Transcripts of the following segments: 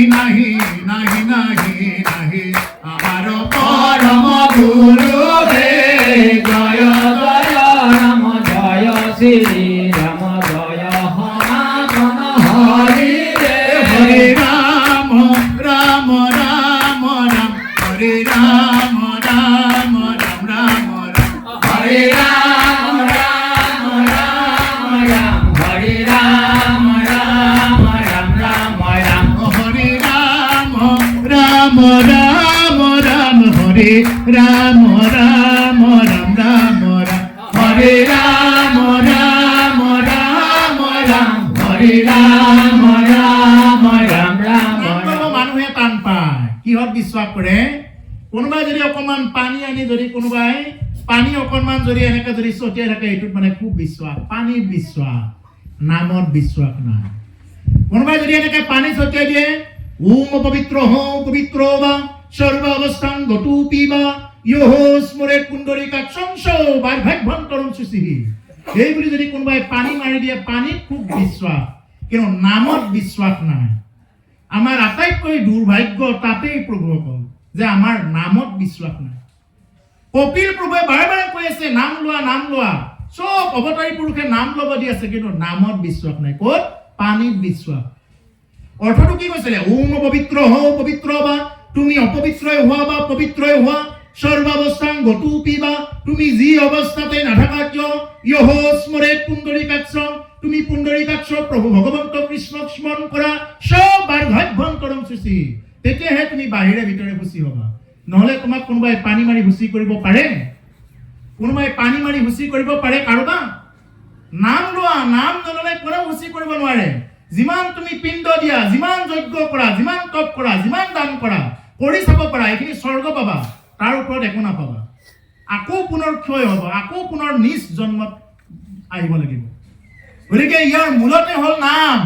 নাহি নাহি নাহি নাহি আমার পরম গুরু হে জয় জয় রাম জয় শ্রী রাম জয় সনাতন হরি রে হরে রাম রাম রাম রাম হরে রাম রাম রাম রাম রাম হরে রাম রাম রাম রাম হরে রাম রাম রাম রাম রাম হরে রাম রাম রাম রাম হরে রাম রাম রাম রাম রাম হরে রাম রাম রাম রাম হরে রাম রাম রাম রাম মানুহে টান পায় কিহত বিশ্বাস কৰে কোনোবাই যদি অকমান পানী আনি যদি কোনোবাই পানী অকনমান যদি এনেকে যদি ছটিয়াই থাকে এইটোত মানে খুব বিশ্বাস পানীত বিশ্বাস নামত বিশ্বাস নাই কোনোবাই যদি এনেকে পানী ছটিয়াই দিয়ে ওম পবিত্ৰ হওঁ পবিত্ৰ বা সৰ্ব অৱস্থান গতু পিবা ইহ স্মৰে কুণ্ডলিকাক্ষং বাৰ্ভাভ্যন্তৰং সুচিহি এই বুলি যদি কোনোবাই পানী মাৰি দিয়ে পানীত খুব বিশ্বাস কিন্তু নামত বিশ্বাস নাই আমাৰ আটাইতকৈ দুৰ্ভাগ্য তাতেই প্ৰভুসকল যে আমাৰ নামত বিশ্বাস নাই কপিল প্ৰভুৱে বাৰে বাৰে কৈ আছে নাম লোৱা চব অৱতাৰী পুৰুষে নাম ল'ব দি আছে কিন্তু নামত বিশ্বাস নাই ক'ত পানীত বিশ্বাস অৰ্থটো কি কৈছিলে ওম পবিত্ৰ হওঁ পবিত্ৰ বা তুমি অপবিত্ৰই হোৱা বা পবিত্ৰই হোৱা সৰ্বাৱস্থান গতু পিবা তুমি যি অৱস্থাতে নাথাকা কিয় ইহ স্মৰে পুণ্ডৰীকাক্ষ তুমি পুণ্ডৰীকাক্ষ প্ৰভু ভগৱন্ত কৃষ্ণক স্মৰণ কৰা সব বাৰ্ভাভ্যন্তৰং সুচি তেতিয়াহে তুমি বাহিৰে ভিতৰে সুচি হ'বা নহ'লে তোমাক কোনোবাই পানী মাৰি হুচি কৰিব পাৰে কোনোবাই পানী মাৰি হুচি কৰিব পাৰে কাৰোবাক নাম লোৱা নাম নল'লে কোনেও হুচি কৰিব নোৱাৰে যিমান তুমি পিণ্ড দিয়া যিমান যজ্ঞ কৰা যিমান তপ কৰা যিমান দান কৰা কৰি চাব পাৰা এইখিনি স্বৰ্গ পাবা তাৰ ওপৰত একো নাপাবা আকৌ পুনৰ ক্ষয় হ'ব আকৌ পুনৰ নিজ জন্মত আহিব লাগিব গতিকে ইয়াৰ মূলতে হ'ল নাম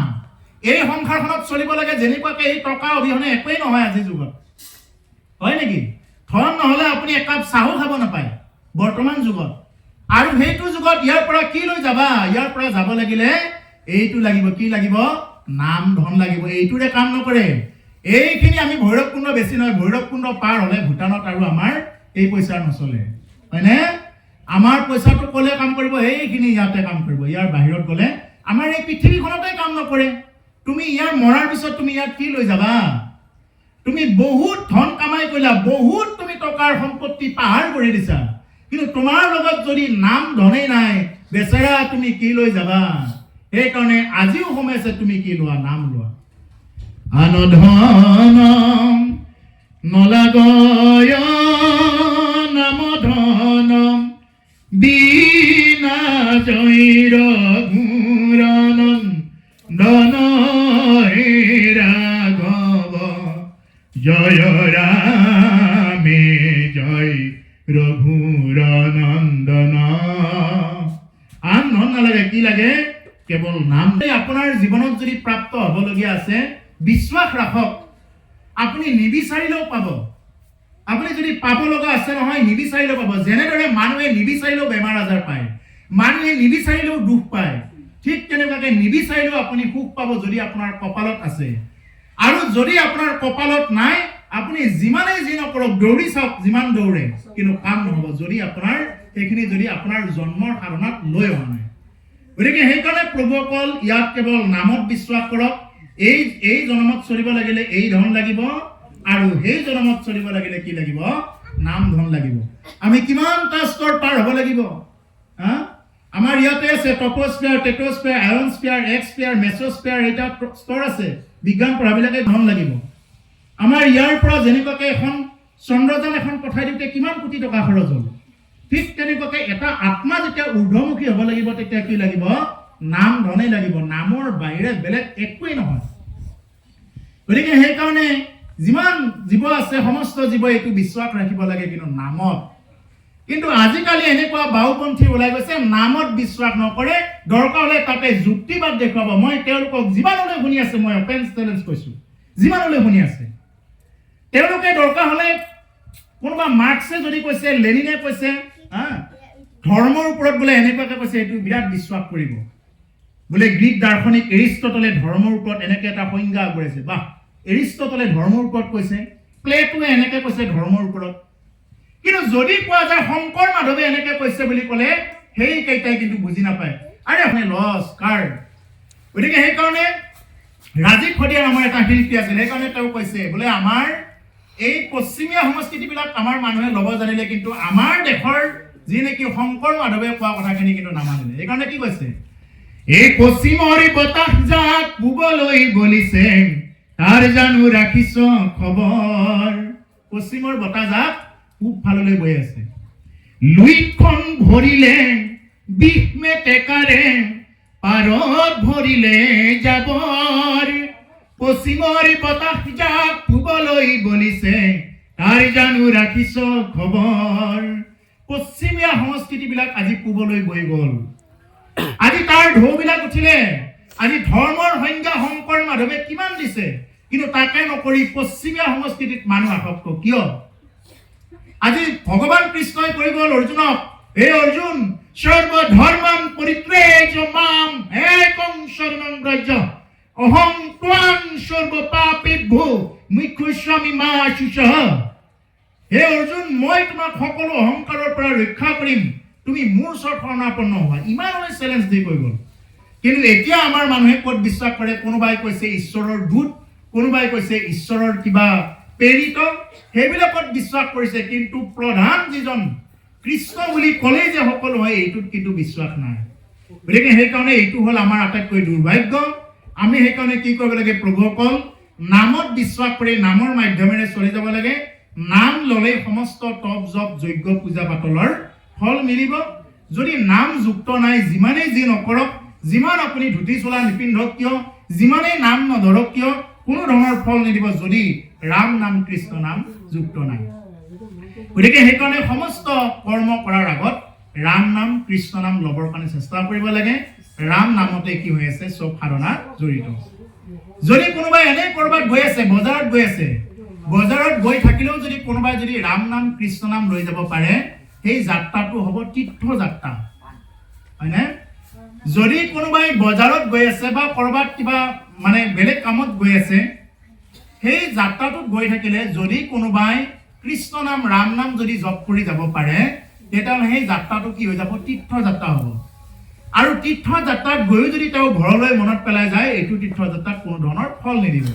এই সংসাৰখনত চলিব লাগে যেনেকুৱাকে এই টকা অবিহনে একোৱেই নহয় আজিৰ যুগত হয় নেকি ধন নহ'লে আপুনি একাপ চাহো খাব নাপায় বৰ্তমান যুগত আৰু সেইটো যুগত ইয়াৰ পৰা কি লৈ যাবা ইয়াৰ পৰা যাব লাগিলে এইটো লাগিব কি লাগিব নাম ধন লাগিব এইটোৰে কাম নকৰে এইখিনি আমি ভৈৰৱকুণ্ড বেছি নহয় ভৈৰৱকুণ্ড পাৰ হ'লে ভূটানত আৰু আমাৰ এই পইচা নচলে হয়নে আমাৰ পইচাটো ক'লে কাম কৰিব এইখিনি ইয়াতে কাম কৰিব ইয়াৰ বাহিৰত গ'লে আমাৰ এই পৃথিৱীখনতে কাম নকৰে তুমি ইয়াৰ মৰাৰ পিছত তুমি ইয়াত কি লৈ যাবা তুমি বহুত ধন কামাই কৰিলা বহুত তুমি টকাৰ সম্পত্তি পাহাৰ কৰি দিছা কিন্তু তোমাৰ লগত যদি নাম ধনেই নাই বেচেৰা তুমি কি লৈ যাবা সেইকাৰণে আজিও সময় আছে তুমি কি লোৱা নাম লোৱা আনধনম নলাগয় নাম ধনম বিনা জৈৰ ঘূৰণন ধন হে ৰাঘৱ জয় ৰামে জয় ৰঘুৰ নন্দন আন ধন নালাগে কি লাগে কেৱল নাম আপোনাৰ জীৱনত যদি প্ৰাপ্ত হ'বলগীয়া আছে বিশ্বাস ৰাখক আপুনি নিবিচাৰিলেও পাব আপুনি যদি পাব লগা আছে নহয় নিবিচাৰিলেও পাব যেনেদৰে মানুহে নিবিচাৰিলেও বেমাৰ আজাৰ পায় মানুহে নিবিচাৰিলেও দুখ পায় ঠিক তেনেকুৱাকে নিবিচাৰিলেও আপুনি সুখ পাব যদি আপোনাৰ কপালত আছে আৰু যদি আপোনাৰ কপালত নাই আপুনি যিমানেই যি নকৰক দৌৰি চাওক যিমান দৌৰে কিন্তু কাম নহ'ব যদি আপোনাৰ সেইখিনি যদি আপোনাৰ জন্মৰ সাধনাত লৈ অহা নাই গতিকে সেইকাৰণে প্ৰভুসকল ইয়াত কেৱল নামত বিশ্বাস কৰক এই জন্মত চলিব লাগিলে এই ধন লাগিব আৰু সেই জন্মত চলিব লাগিলে কি লাগিব নাম ধন লাগিব আমি কিমানটা স্তৰ পাৰ হ'ব লাগিব আমাৰ ইয়াতে আছে টপোস্ফিয়াৰ টেট্ৰোস্ফিয়াৰ আয়নস্ফিয়াৰ এক্সস্ফিয়াৰ মেছোস্ফিয়াৰ এটা স্তৰ আছে বিজ্ঞান পঢ়াবিলাকে ধন লাগিব আমাৰ ইয়াৰ পৰা যেনেকুৱাকে এখন চন্দ্ৰযান এখন পঠাই দিওঁতে কিমান কোটি টকা খৰচ হ'ল ঠিক তেনেকুৱাকে এটা আত্মা যেতিয়া ঊৰ্ধ্বমুখী হ'ব লাগিব তেতিয়া কি লাগিব নাম ধনেই লাগিব নামৰ বাহিৰে বেলেগ একোৱেই নহয় গতিকে সেইকাৰণে যিমান জীৱ আছে সমস্ত জীৱ এইটো বিশ্বাস ৰাখিব লাগে কিন্তু নামত কিন্তু আজিকালি এনেকুৱা বাওপন্থী ওলাই গৈছে নামত বিশ্বাস নকৰে দৰকাৰ হ'লে তাতে যুক্তিবাদ দেখুৱাব মই তেওঁলোকক যিমানলৈ শুনি আছে মই অপেন চ্যালেঞ্জ কৈছোঁ যিমানলৈ শুনি আছে তেওঁলোকে দৰকাৰ হ'লে কোনোবা মাৰ্ক্সে যদি কৈছে লেনিনে কৈছে ধৰ্মৰ ওপৰত বোলে এনেকুৱাকৈ কৈছে এইটো বিৰাট বিশ্বাস কৰিব বোলে গ্ৰীক দাৰ্শনিক এৰিষ্টটলে ধৰ্মৰ ওপৰত এনেকৈ এটা সংজ্ঞা আগবঢ়াইছে বাহ এৰিষ্টটলে ধৰ্মৰ ওপৰত কৈছে, প্লেটোৱে এনেকৈ কৈছে ধৰ্মৰ ওপৰত। কিন্তু যদি কোৱা যায় শংকৰ মাধৱে এনেকৈ কৈছে বুলি ক'লে সেইকেইটাই কিন্তু বুজি নাপায়। আৰে আপুনি লছ কাৰ। গতিকে সেইকাৰণে ৰাজীৱ শদিয়া নামৰ এটা শিল্পী আছিল, সেইকাৰণে তেওঁ কৈছে বোলে আমাৰ এই পশ্চিমীয়া সংস্কৃতিবিলাক আমাৰ মানুহে ল'ব জানিলে, কিন্তু আমাৰ দেশৰ যি নেকি শংকৰ মাধৱে কোৱা কথাখিনি কিন্তু নামানিলে। সেইকাৰণে কি কৈছে, এই পশ্চিমৰ বতাহ যাক পূবলৈ বলিছে তাৰ জানো ৰাখিছ খবৰ। পশ্চিমৰ বতাহ যাক পূব ফাললৈ বৈ আছে, লুইতখন ভৰিলে বিষ মেটেকাৰে পাৰত ভৰিলে যাবৰ। পশ্চিমৰ বতাহ যাক পূবলৈ বলিছে তাৰ জানো ৰাখিছ খবৰ। পশ্চিমীয়া সংস্কৃতিবিলাক আজি পূবলৈ বৈ গ'ল। আজি তাৰ ঢৌবিলাক উঠিলে। আজি ধৰ্মৰ সংজ্ঞা শংকৰ মাধৱে কিমান দিছে, কিন্তু তাকে নকৰি পশ্চিমীয়া সংস্কৃতিত মানুহ আসক্ত কিয়? আজি ভগৱান কৃষ্ণই কৈ গ'ল অৰ্জুনক, হে অৰ্জুন সৰ্বধৰ্মান পৰিত্যাজ্য মাম একং শৰণং ব্ৰজ অহং ত্বাং সৰ্বপাপেভ্যো মোক্ষয়িষ্যামি মা শুচঃ। হে অৰ্জুন, মই তোমাক সকলো অহংকাৰৰ পৰা ৰক্ষা কৰিম, তুমি মোৰ ওচৰত শৰণাপন্ন হোৱা। ইমানলৈ চেলেঞ্জ দি কৈ গ'ল। কিন্তু এতিয়া আমাৰ মানুহে ক'ত বিশ্বাস কৰে, কোনোবাই কৈছে ঈশ্বৰৰ দূত, কোনোবাই কৈছে ঈশ্বৰৰ কিবা প্ৰেৰিত, সেইবিলাকত বিশ্বাস কৰিছে। কিন্তু প্ৰধান যিজন কৃষ্ণ বুলি ক'লেই যে সকলো হয় এইটোত কিন্তু বিশ্বাস নাই। গতিকে সেইকাৰণে এইটো হ'ল আমাৰ আটাইতকৈ দুৰ্ভাগ্য। আমি সেইকাৰণে কি কৰিব লাগে, প্ৰভুসকল নামত বিশ্বাস কৰি নামৰ মাধ্যমেৰে চলি যাব লাগে। নাম ল'লে সমস্ত তপ জপ যজ্ঞ পূজা পাতলৰ ফল মিলিব। যদি নাম যুক্ত নাই, যিমানেই যি নকৰক, যিমান আপুনি ধুতি চোলা নিপিন্ধক কিয়, যিমানেই নাম নধৰক কিয়, কোনো ধৰণৰ ফল নিদিব যদি ৰাম নাম কৃষ্ণ নাম যুক্ত নাই। গতিকে সেইকাৰণে সমস্ত কৰ্ম কৰাৰ আগত ৰাম নাম কৃষ্ণ নাম ল'বৰ কাৰণে চেষ্টা কৰিব লাগে। ৰাম নামতে কি হৈ আছে, চব সাধনা জড়িত। যদি কোনোবাই এনে কৰবাত গৈ আছে, বজাৰত গৈ আছে, বজাৰত গৈ থাকিলেও যদি কোনোবাই যদি ৰাম নাম কৃষ্ণ নাম লৈ যাব পাৰে, সেই যাত্ৰাটো হ'ব তীৰ্থ যাত্ৰা, হয়নে? যদি কোনোবাই বজাৰত গৈ আছে বা কৰবাত কিবা মানে বেলেগ কামত গৈ আছে, সেই যাত্ৰাটোত গৈ থাকিলে যদি কোনোবাই কৃষ্ণ নাম ৰাম নাম যদি জপ কৰি যাব পাৰে, তেতিয়াহ'লে সেই যাত্ৰাটো কি হৈ যাব, তীৰ্থ যাত্ৰা হ'ব। আৰু তীৰ্থ যাত্ৰাত গৈও যদি তেওঁ ঘৰলৈ মনত পেলাই যায়, এইটো তীৰ্থ যাত্ৰাত কোনো ধৰণৰ ফল নিদিব।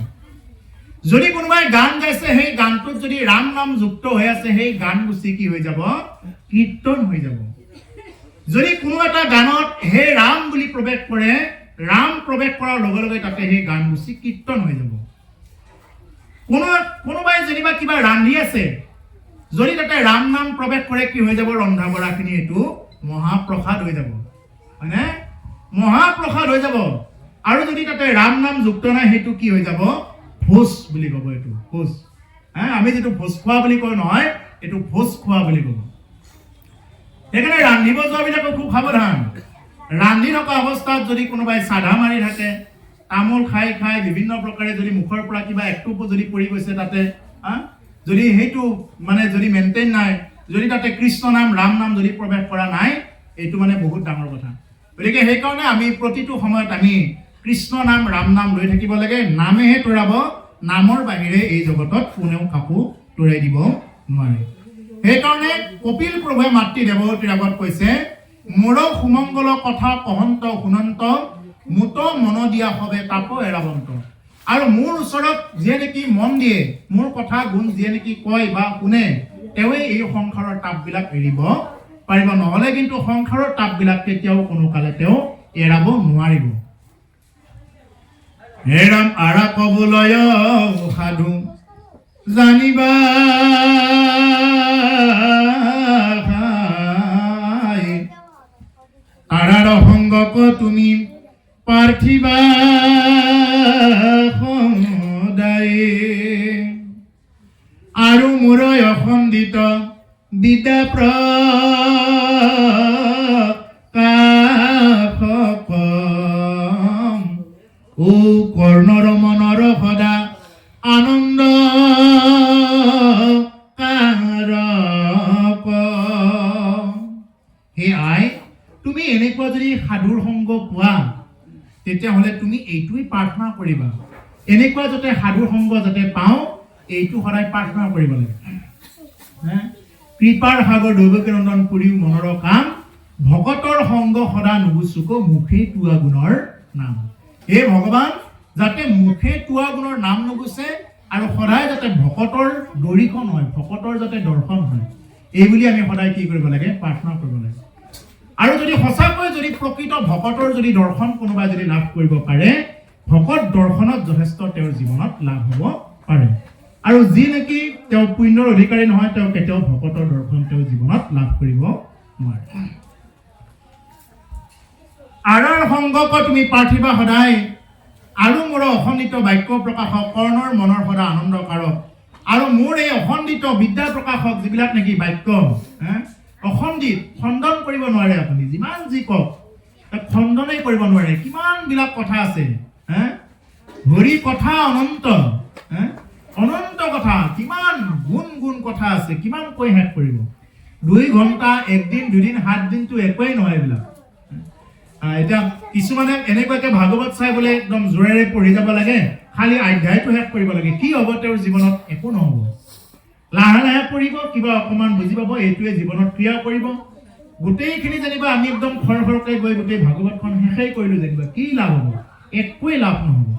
যদি কোনোবাই গান গাইছে, সেই গানটোত যদি ৰাম নাম যুক্ত হৈ আছে, সেই গান গুচি কি হৈ যাব, কীৰ্তন হৈ যাব। যদি কোনো এটা গানত হে ৰাম বুলি প্ৰৱেশ কৰে, ৰাম প্ৰৱেশ কৰাৰ লগে লগে তাতে সেই গান গুচি কীৰ্তন হৈ যাব। কোনোবাই যেনিবা কিবা ৰান্ধি আছে, যদি তাতে ৰাম নাম প্ৰৱেশ কৰে, কি হৈ যাব, ৰন্ধা বঢ়াখিনি এইটো মহাপ্ৰসাদ হৈ যাব, হয়নে? মহাপ্ৰসাদ হৈ যাব। আৰু যদি তাতে ৰাম নাম যুক্ত নাই, সেইটো কি হৈ যাব, ভোজ বুলি ক'ব। এইটো ভোজ, আমি যিটো ভোজ খোৱা বুলি কওঁ নহয়, এইটো ভোজ খোৱা বুলি ক'ব। সেইকাৰণে ৰান্ধিব যোৱাবিলাকো খুব সাৱধান। ৰান্ধি থকা অৱস্থাত যদি কোনোবাই চাধা মাৰি থাকে, তামোল খাই খাই বিভিন্ন প্ৰকাৰে যদি মুখৰ পৰা কিবা একটোপো যদি পৰি গৈছে তাতে, যদি সেইটো মানে যদি মেইনটেইন নাই, যদি তাতে কৃষ্ণ নাম ৰাম নাম যদি প্ৰৱেশ কৰা নাই, এইটো মানে বহুত ডাঙৰ কথা। গতিকে সেইকাৰণে আমি প্ৰতিটো সময়ত আমি কৃষ্ণ নাম ৰাম নাম লৈ থাকিব লাগে। নামেহে তৰাব, নামৰ বাহিৰে এই জগতত কোনেও কাকো তৰাই দিব নোৱাৰে। সেইকাৰণে কপিল প্ৰভুৱে মাতৃদেৱতীৰ আগত কৈছে, মোৰ সুমংগল কথা কহন্ত শুনন্ত, মুত মন দিয়া হবে তাপ এৰাবন্ত। আৰু মোৰ ওচৰত যিয়ে নেকি মন দিয়ে, মোৰ কথা গুণ যিয়ে নেকি কয় বা শুনে, তেওঁৱে এই সংসাৰৰ তাপবিলাক এৰিব পাৰিব। নহ'লে কিন্তু সংসাৰৰ তাপবিলাক কেতিয়াও কোনো কালে তেওঁ এৰাব নোৱাৰিব। হে ৰাম আৰা কবলয় সাধু জানিবা, আৰাৰ সংগক তুমি পাৰ্থিবা সদায়, আৰু মোৰ অখণ্ডিত বিদ্যা প্ৰকাশক, ও কৰ্ণৰ মনৰ সদা আনন্দ কাৰক। হে আই, তুমি এনেকুৱা যদি সাধুৰ সংগ পোৱা, তেতিয়াহ'লে তুমি এইটোৱেই প্ৰাৰ্থনা কৰিবা, এনেকুৱা যাতে সাধু সংগ যাতে পাওঁ এইটো সদায় প্ৰাৰ্থনা কৰিব লাগে। কৃপাৰ সাগৰ দৈৱকীনন্দন পুৰীও মনৰ কাম, ভকতৰ সংগ সদা নুগুচুক মুখে তোৱা গুণৰ নাম। হে ভগৱান, যাতে মুখে তোৱা গুণৰ নাম নুগুচে আৰু সদায় যাতে ভকতৰ দৰ্শন হয়, ভকতৰ যাতে দৰ্শন হয়, এই বুলি আমি সদায় কি কৰিব লাগে? প্ৰাৰ্থনা কৰিব লাগে। আৰু যদি সঁচাকৈ যদি প্ৰকৃত ভকতৰ যদি দৰ্শন কোনোবাই যদি লাভ কৰিব পাৰে, ভকত দৰ্শনত যথেষ্ট তেওঁৰ জীৱনত লাভ হ'ব পাৰে। আৰু যি নেকি তেওঁ পুণ্যৰ অধিকাৰী নহয়, তেওঁ কেতিয়াও ভকতৰ দৰ্শন তেওঁৰ জীৱনত লাভ কৰিব নোৱাৰে। আৰাৰ সংগক তুমি পাৰ্থিবা সদায়, আৰু মোৰ অখণ্ডিত বাক্য প্ৰকাশক, কৰ্ণৰ মনৰ সদা আনন্দ কাৰক। আৰু মোৰ এই অখণ্ডিত বিদ্যা প্ৰকাশক যিবিলাক নেকি বাক্য, অখণ্ডিত, খণ্ডন কৰিব নোৱাৰে আপুনি, যিমান যি কওক খণ্ডনেই কৰিব নোৱাৰে। কিমানবিলাক কথা আছে, হৰি কথা অনন্ত, অনন্ত কথা, কিমান গুণ গুণ কথা আছে, কিমান কৈ শেষ কৰিব? 2 ঘণ্টা, 1 দিন, 2 দিন, 7 দিনটো একোৱেই নহয় এইবিলাক। এতিয়া কিছুমানে এনেকুৱাকে ভাগৱত চাই বোলে একদম জোৰেৰে পঢ়ি যাব লাগে, খালি অধ্যায়টো শেষ কৰিব লাগে। কি হ'ব তেওঁৰ জীৱনত? একো নহ'ব। লাহে লাহে পঢ়িব, কিবা অকণমান বুজি পাব, এইটোৱে জীৱনত ক্ৰিয়া কৰিব। গোটেইখিনি যেনিবা আমি একদম খৰখৰকৈ গৈ গোটেই ভাগৱতখন শেষেই কৰিলোঁ যেনিবা, কি লাভ হ'ব? একোৱেই লাভ নহ'ব।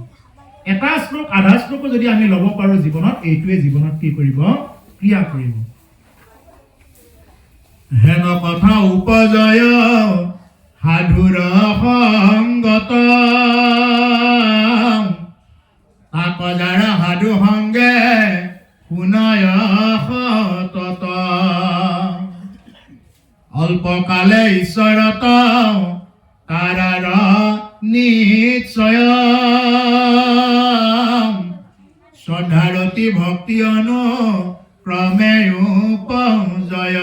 এটা শ্লোক, আধা শ্লোকো যদি আমি ল'ব পাৰোঁ জীৱনত, এইটোৱে জীৱনত কি কৰিব? ক্ৰিয়া কৰিব। হেন কথা উপজয় সাধুৰ সংগত, তাক যাৰ সাধু সংগে শুনয় সতত। অল্পকালে ঈশ্বৰত তাৰাৰ নিশ্চয়, শ্ৰদ্ধাৰতি ভক্তি অনুক্ৰমে উপজয়।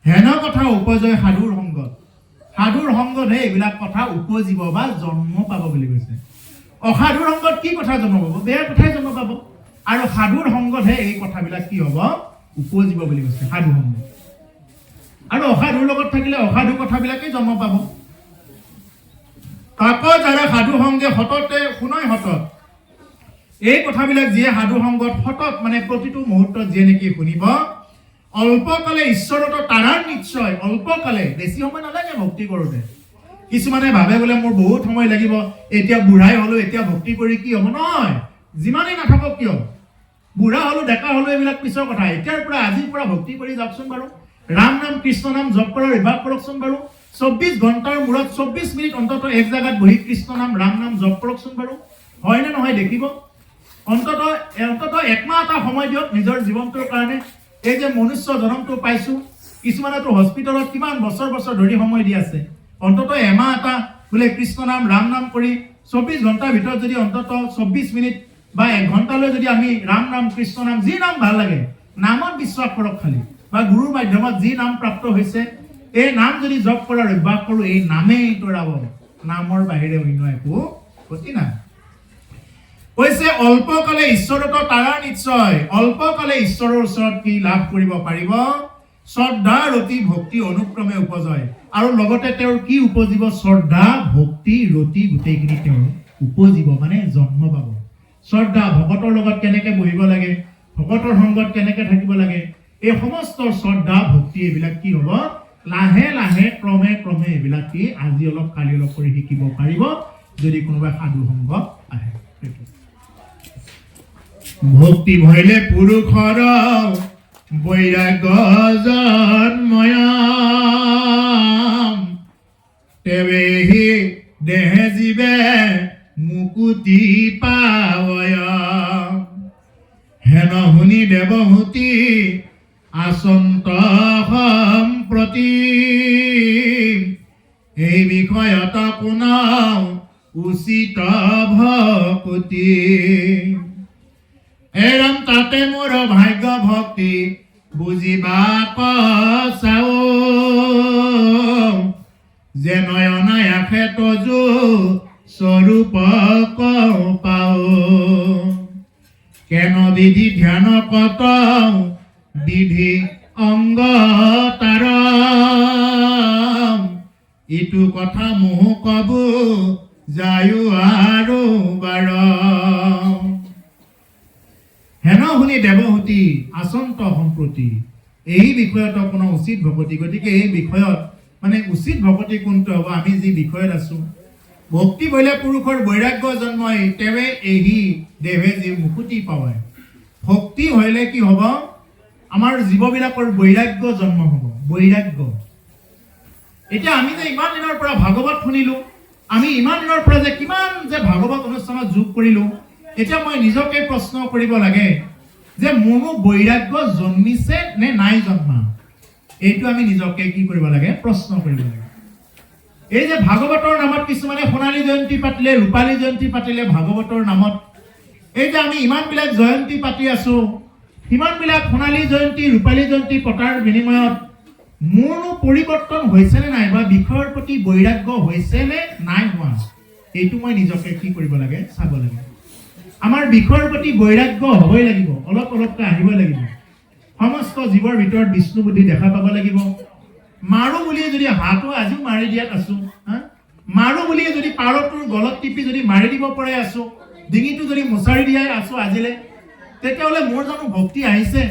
হেন কথা উপজয় সাধুৰ সংগত। সাধুৰ সংগতহে এইবিলাক কথা উপজিব বা জন্ম পাব বুলি কৈছে। অসাধুৰ সংগত কি কথা জন্ম পাব? বেয়া কথাই জন্ম পাব। আৰু সাধুৰ সংগতহে এই কথাবিলাক কি হ'ব? উপজিব বুলি কৈছে সাধু সংগ। আৰু অসাধুৰ লগত থাকিলে অসাধু কথাবিলাকেই জন্ম পাব। তাক যাৰা সাধু সংগে সততে শুনয় সতত, এই কথাবিলাক যিয়ে সাধু সংগত সতত মানে প্ৰতিটো মুহূৰ্তত যিয়ে নেকি শুনিব, অল্পকালে ঈশ্বৰত তাৰাৰ নিশ্চয়। অল্পকালে, বেছি সময় নালাগে ভক্তি কৰোঁতে। কিছুমানে ভাবে বোলে মোৰ বহুত সময় লাগিব, এতিয়া বুঢ়াই হ'লো, এতিয়া ভক্তি কৰি কি হ'ব? নহয়, যিমানেই নাথাকক কিয়, বুঢ়া হ'লো, ডেকা হ'লো, এইবিলাক পিছৰ কথা। এতিয়াৰ পৰা, আজিৰ পৰা ভক্তি কৰি যাওকচোন বাৰু। ৰাম নাম, কৃষ্ণ নাম জপ কৰাৰ অভ্যাস কৰকচোন বাৰু। 24 ঘণ্টাৰ মূৰত 24 মিনিট অন্তত এক জাগাত বহি কৃষ্ণ নাম, ৰাম নাম জপ কৰকচোন বাৰু। হয় নে নহয় দেখিব। অন্তত 1 মাহ এটা সময় দিয়ক নিজৰ জীৱনটোৰ কাৰণে। এই যে মনুষ্য জনমটো পাইছো, কিছুমানেতো হস্পিটেলত কিমান বছৰ বছৰ ধৰি সময় দি আছে। অন্তত এমাহ এটা বোলে কৃষ্ণ নাম, ৰাম নাম কৰি 24 ঘণ্টাৰ ভিতৰত যদি অন্তত 24 মিনিট বা 1 ঘণ্টালৈ যদি আমি ৰাম নাম, কৃষ্ণ নাম, যি নাম ভাল লাগে, নামত বিশ্বাস কৰক খালি, বা গুৰুৰ মাধ্যমত যি নাম প্ৰাপ্ত হৈছে, এই নাম যদি জপ কৰাৰ অভ্যাস কৰোঁ, এই নামেই তৰাব। নামৰ বাহিৰে অন্য একো গতি নাই। কৈছে অল্পকালে ঈশ্বৰত তাৰাৰ নিশ্চয়। অল্পকালে ঈশ্বৰৰ ওচৰত কি লাভ কৰিব পাৰিব? শ্ৰদ্ধা ৰতি ভক্তি অনুক্ৰমে উপজয়। আৰু লগতে তেওঁৰ কি উপজিব? শ্ৰদ্ধা ভক্তি ৰতি গোটেইখিনি তেওঁৰ উপজিব, মানে জন্ম পাব। শ্ৰদ্ধা, ভকতৰ লগত কেনেকে বহিব লাগে, ভকতৰ সংগত কেনেকে থাকিব লাগে, এই সমস্ত শ্ৰদ্ধা ভক্তি এইবিলাক কি হ'ব? লাহে লাহে ক্ৰমে ক্ৰমে এইবিলাক কি আজি অলপ কালি অলপ কৰি শিকিব পাৰিব, যদি কোনোবাই সাধু সংগত আহে। ভক্তি ভইলে পুৰুষৰ বৈৰাগ্য জন্ময়, তেৱেহি দেহে জীৱে মুকুতি পাৱয়। হেন শুনি দেৱহূতি আচন্ত সম্প্ৰতি, এই বিষয়ত কোনাও উচিত ভকতি। এৰম তাতে মোৰ ভাগ্য ভক্তি বুজিবা কচাও, যে নয়নাই আখে তজু স্বৰূপ পাও। কেন বিধি ধ্যান কত বিধি অংগ তাৰ, ইটো কথা মোহ কবু যায়ো আৰু বাৰ হেন শুনি দেৱহূতি আচন্ত সম্প্ৰতি এই বিষয়ত কোনো উচিত ভকতি গতিকে এই বিষয়ত মানে উচিত ভকতি কোনটো হ'ব আমি যি বিষয়ত আছো ভক্তি বলে পুৰুষৰ বৈৰাগ্য জন্মই তেৱে এই দেহে যি মুকুতি পায় ভক্তি হলে কি হ'ব আমাৰ জীৱবিলাকৰ বৈৰাগ্য জন্ম হ'ব বৈৰাগ্য এতিয়া আমি যে ইমান দিনৰ পৰা ভাগৱত শুনিলো আমি ইমান দিনৰ পৰা যে কিমান যে ভাগৱত অনুষ্ঠানত যোগ কৰিলো এতিয়া মই নিজকে প্ৰশ্ন কৰিব লাগে যে মোৰ বৈৰাগ্য জন্মিছে নে নাই জন্মা এইটো আমি নিজকে কি কৰিব লাগে প্ৰশ্ন কৰিব লাগে এই যে ভাগৱতৰ নামত কিছুমানে সোণালী জয়ন্তী পাতিলে ৰূপালী জয়ন্তী পাতিলে ভাগৱতৰ নামত এই যে আমি ইমানবিলাক জয়ন্তী পাতি আছো ইমানবিলাক সোণালী জয়ন্তী ৰূপালী জয়ন্তী পতাৰ বিনিময়ত মোৰনো পৰিৱৰ্তন হৈছে নে নাই বা বিষয়ৰ প্ৰতি বৈৰাগ্য হৈছে নে নাই হোৱা এইটো মই নিজকে কি কৰিব লাগে চাব লাগে আমাৰ বিষয়ৰ প্ৰতি বৈৰাগ্য হ'বই লাগিব অলপ অলপকৈ আহিব লাগিব সমস্ত জীৱৰ ভিতৰত বিষ্ণু বুদ্ধি দেখা পাব লাগিব মাৰো বুলিয়ে যদি হাতো আজিও মাৰি দিয়াত আছো মাৰো বুলিয়ে যদি পাৰটোৰ গলত টিপি যদি মাৰি দিব পৰাই আছো ডিঙিটো যদি মোচাৰি দিয়াই আছো আজিলে তেতিয়াহ'লে মোৰ জানো ভক্তি আহিছে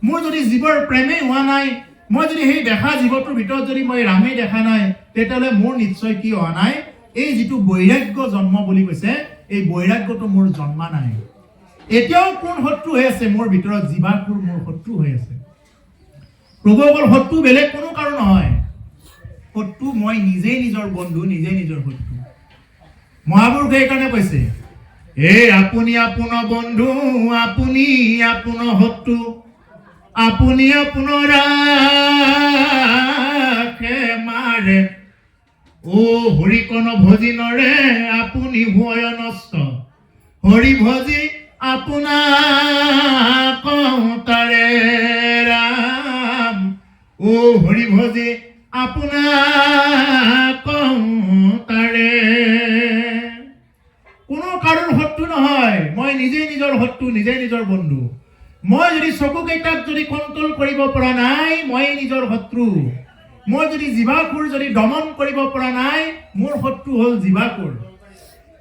মোৰ যদি জীৱৰ প্ৰেমেই হোৱা নাই মই যদি সেই দেখা জীৱটোৰ ভিতৰত যদি মই ৰামেই দেখা নাই তেতিয়াহ'লে মোৰ নিশ্চয় কি হোৱা নাই এই যিটো বৈৰাগ্য জন্ম বুলি কৈছে এই বৈৰাগ্যটো মোৰ জন্মা নাই এতিয়াও কোন শত্ৰু হৈ আছে মোৰ ভিতৰত জীৱাসুৰ মোৰ শত্ৰু হৈ আছে প্ৰভুসকল শত্ৰু বেলেগ কোনো কাৰণ নহয় শত্ৰু মই নিজেই নিজৰ বন্ধু নিজেই নিজৰ শত্ৰু মহাপুৰুষে এইকাৰণে কৈছে এই আপুনি আপোনাৰ বন্ধু আপুনি আপোনাৰ শত্ৰু আপুনি আপোনাৰ ৰাখে মাৰে ও হৰিকণ ভজি নৰে আপুনি হয় নষ্ট হৰি ভজি আপোনাক তাৰে ৰাম ও হৰি ভজি আপোনাক তাৰে কোনো কাৰো শত্ৰু নহয় মই নিজেই নিজৰ শত্ৰু নিজেই নিজৰ বন্ধু মই যদি চকুকেইটাক যদি কণ্ট্ৰোল কৰিব পৰা নাই মই নিজৰ শত্ৰু মই যদি জীৱাসুৰ যদি দমন কৰিব পৰা নাই মোৰ শত্ৰু হ'ল জীৱাসুৰ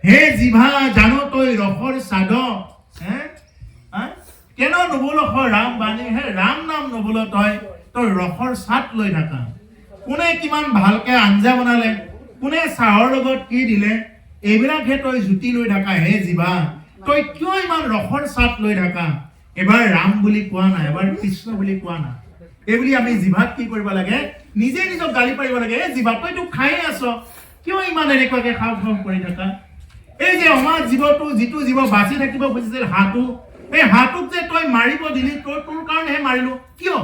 হে জিভা জানো তই ৰসৰ সাধক কেন নবোলখ ৰাম বাণী হে ৰাম নাম নবোল তই ৰসৰ সাত লৈ থাকা কোনে কিমান ভালকে আঞ্জা বনালে কোনে চাহৰ লগত কি দিলে এইবিলাকহে তই জুতি লৈ থাকা হে জিভা তই কিয় ইমান ৰসৰ সাত লৈ থাকা এবাৰ ৰাম বুলি কোৱা নাই এবাৰ কৃষ্ণ বুলি কোৱা নাই এই বুলি আমি জিভাত কি কৰিব লাগে নিজে নিজক গালি পাৰিব লাগে এই জিভা তইতো খাই আছ কিয় ইমান এনেকুৱাকে খাও খাও কৰি থাকা এই যে আমাৰ জীৱটো যিটো জীৱ বাচি থাকিব খুজিছিল হাতু এই হাতুক যে তই মাৰিব দিলি তোৰ কাৰণেহে মাৰিলো কিয়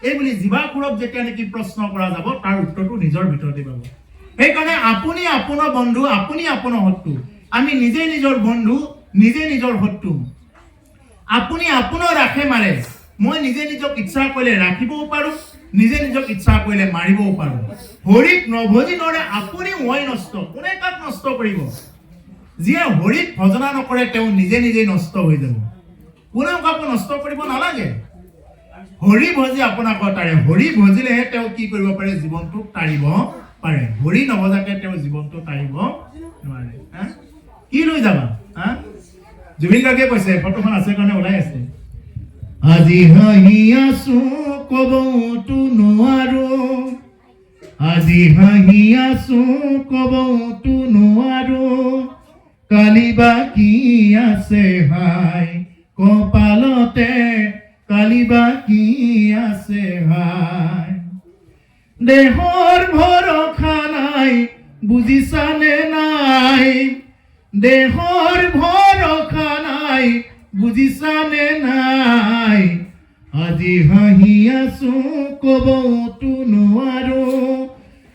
এই বুলি জীৱাসুৰক যেতিয়া নেকি প্ৰশ্ন কৰা যাব তাৰ উত্তৰটো নিজৰ ভিতৰতে পাব সেইকাৰণে আপুনি আপোনাৰ বন্ধু আপুনি আপোনাৰ শত্ৰু আমি নিজে নিজৰ বন্ধু নিজে নিজৰ শত্ৰু আপুনি আপোনাৰ ৰাখে মাৰে মই নিজে নিজক ইচ্ছা কৰিলে ৰাখিবও পাৰো নিজে নিজক ইচ্ছা কৰিলে মাৰিবও পাৰো হৰিক নভজি নৰে আপুনি মই নষ্ট কোনে কাক নষ্ট কৰিব যিয়ে হৰিক ভজনা নকৰে তেওঁ নিজে নিজেই নষ্ট হৈ যাব কোনেও কাকো নষ্ট কৰিব নালাগে হৰি ভজি আপোনাক তাৰে হৰি ভজিলেহে তেওঁ কি কৰিব পাৰে জীৱনটো তাৰিব পাৰে হৰি নভজাকে তেওঁ জীৱনটো তাৰিব নোৱাৰে কি লৈ যাবা জুবিন গাৰ্গে কৈছে ফটোখন আছে কাৰণে ওলাই আছে আজি হাঁহি আছো কবতো নোৱাৰো আজি হাঁহি আছো কবতো নোৱাৰো কালি বাকি আছে হাই কপালতে কালি বাকি আছে হাই দেহৰ ভৰসা নাই বুজিছানে নাই দেহৰ ভৰসা নাই বুজিছানে নাই আজি হাঁহি আছো কবতো নোৱাৰো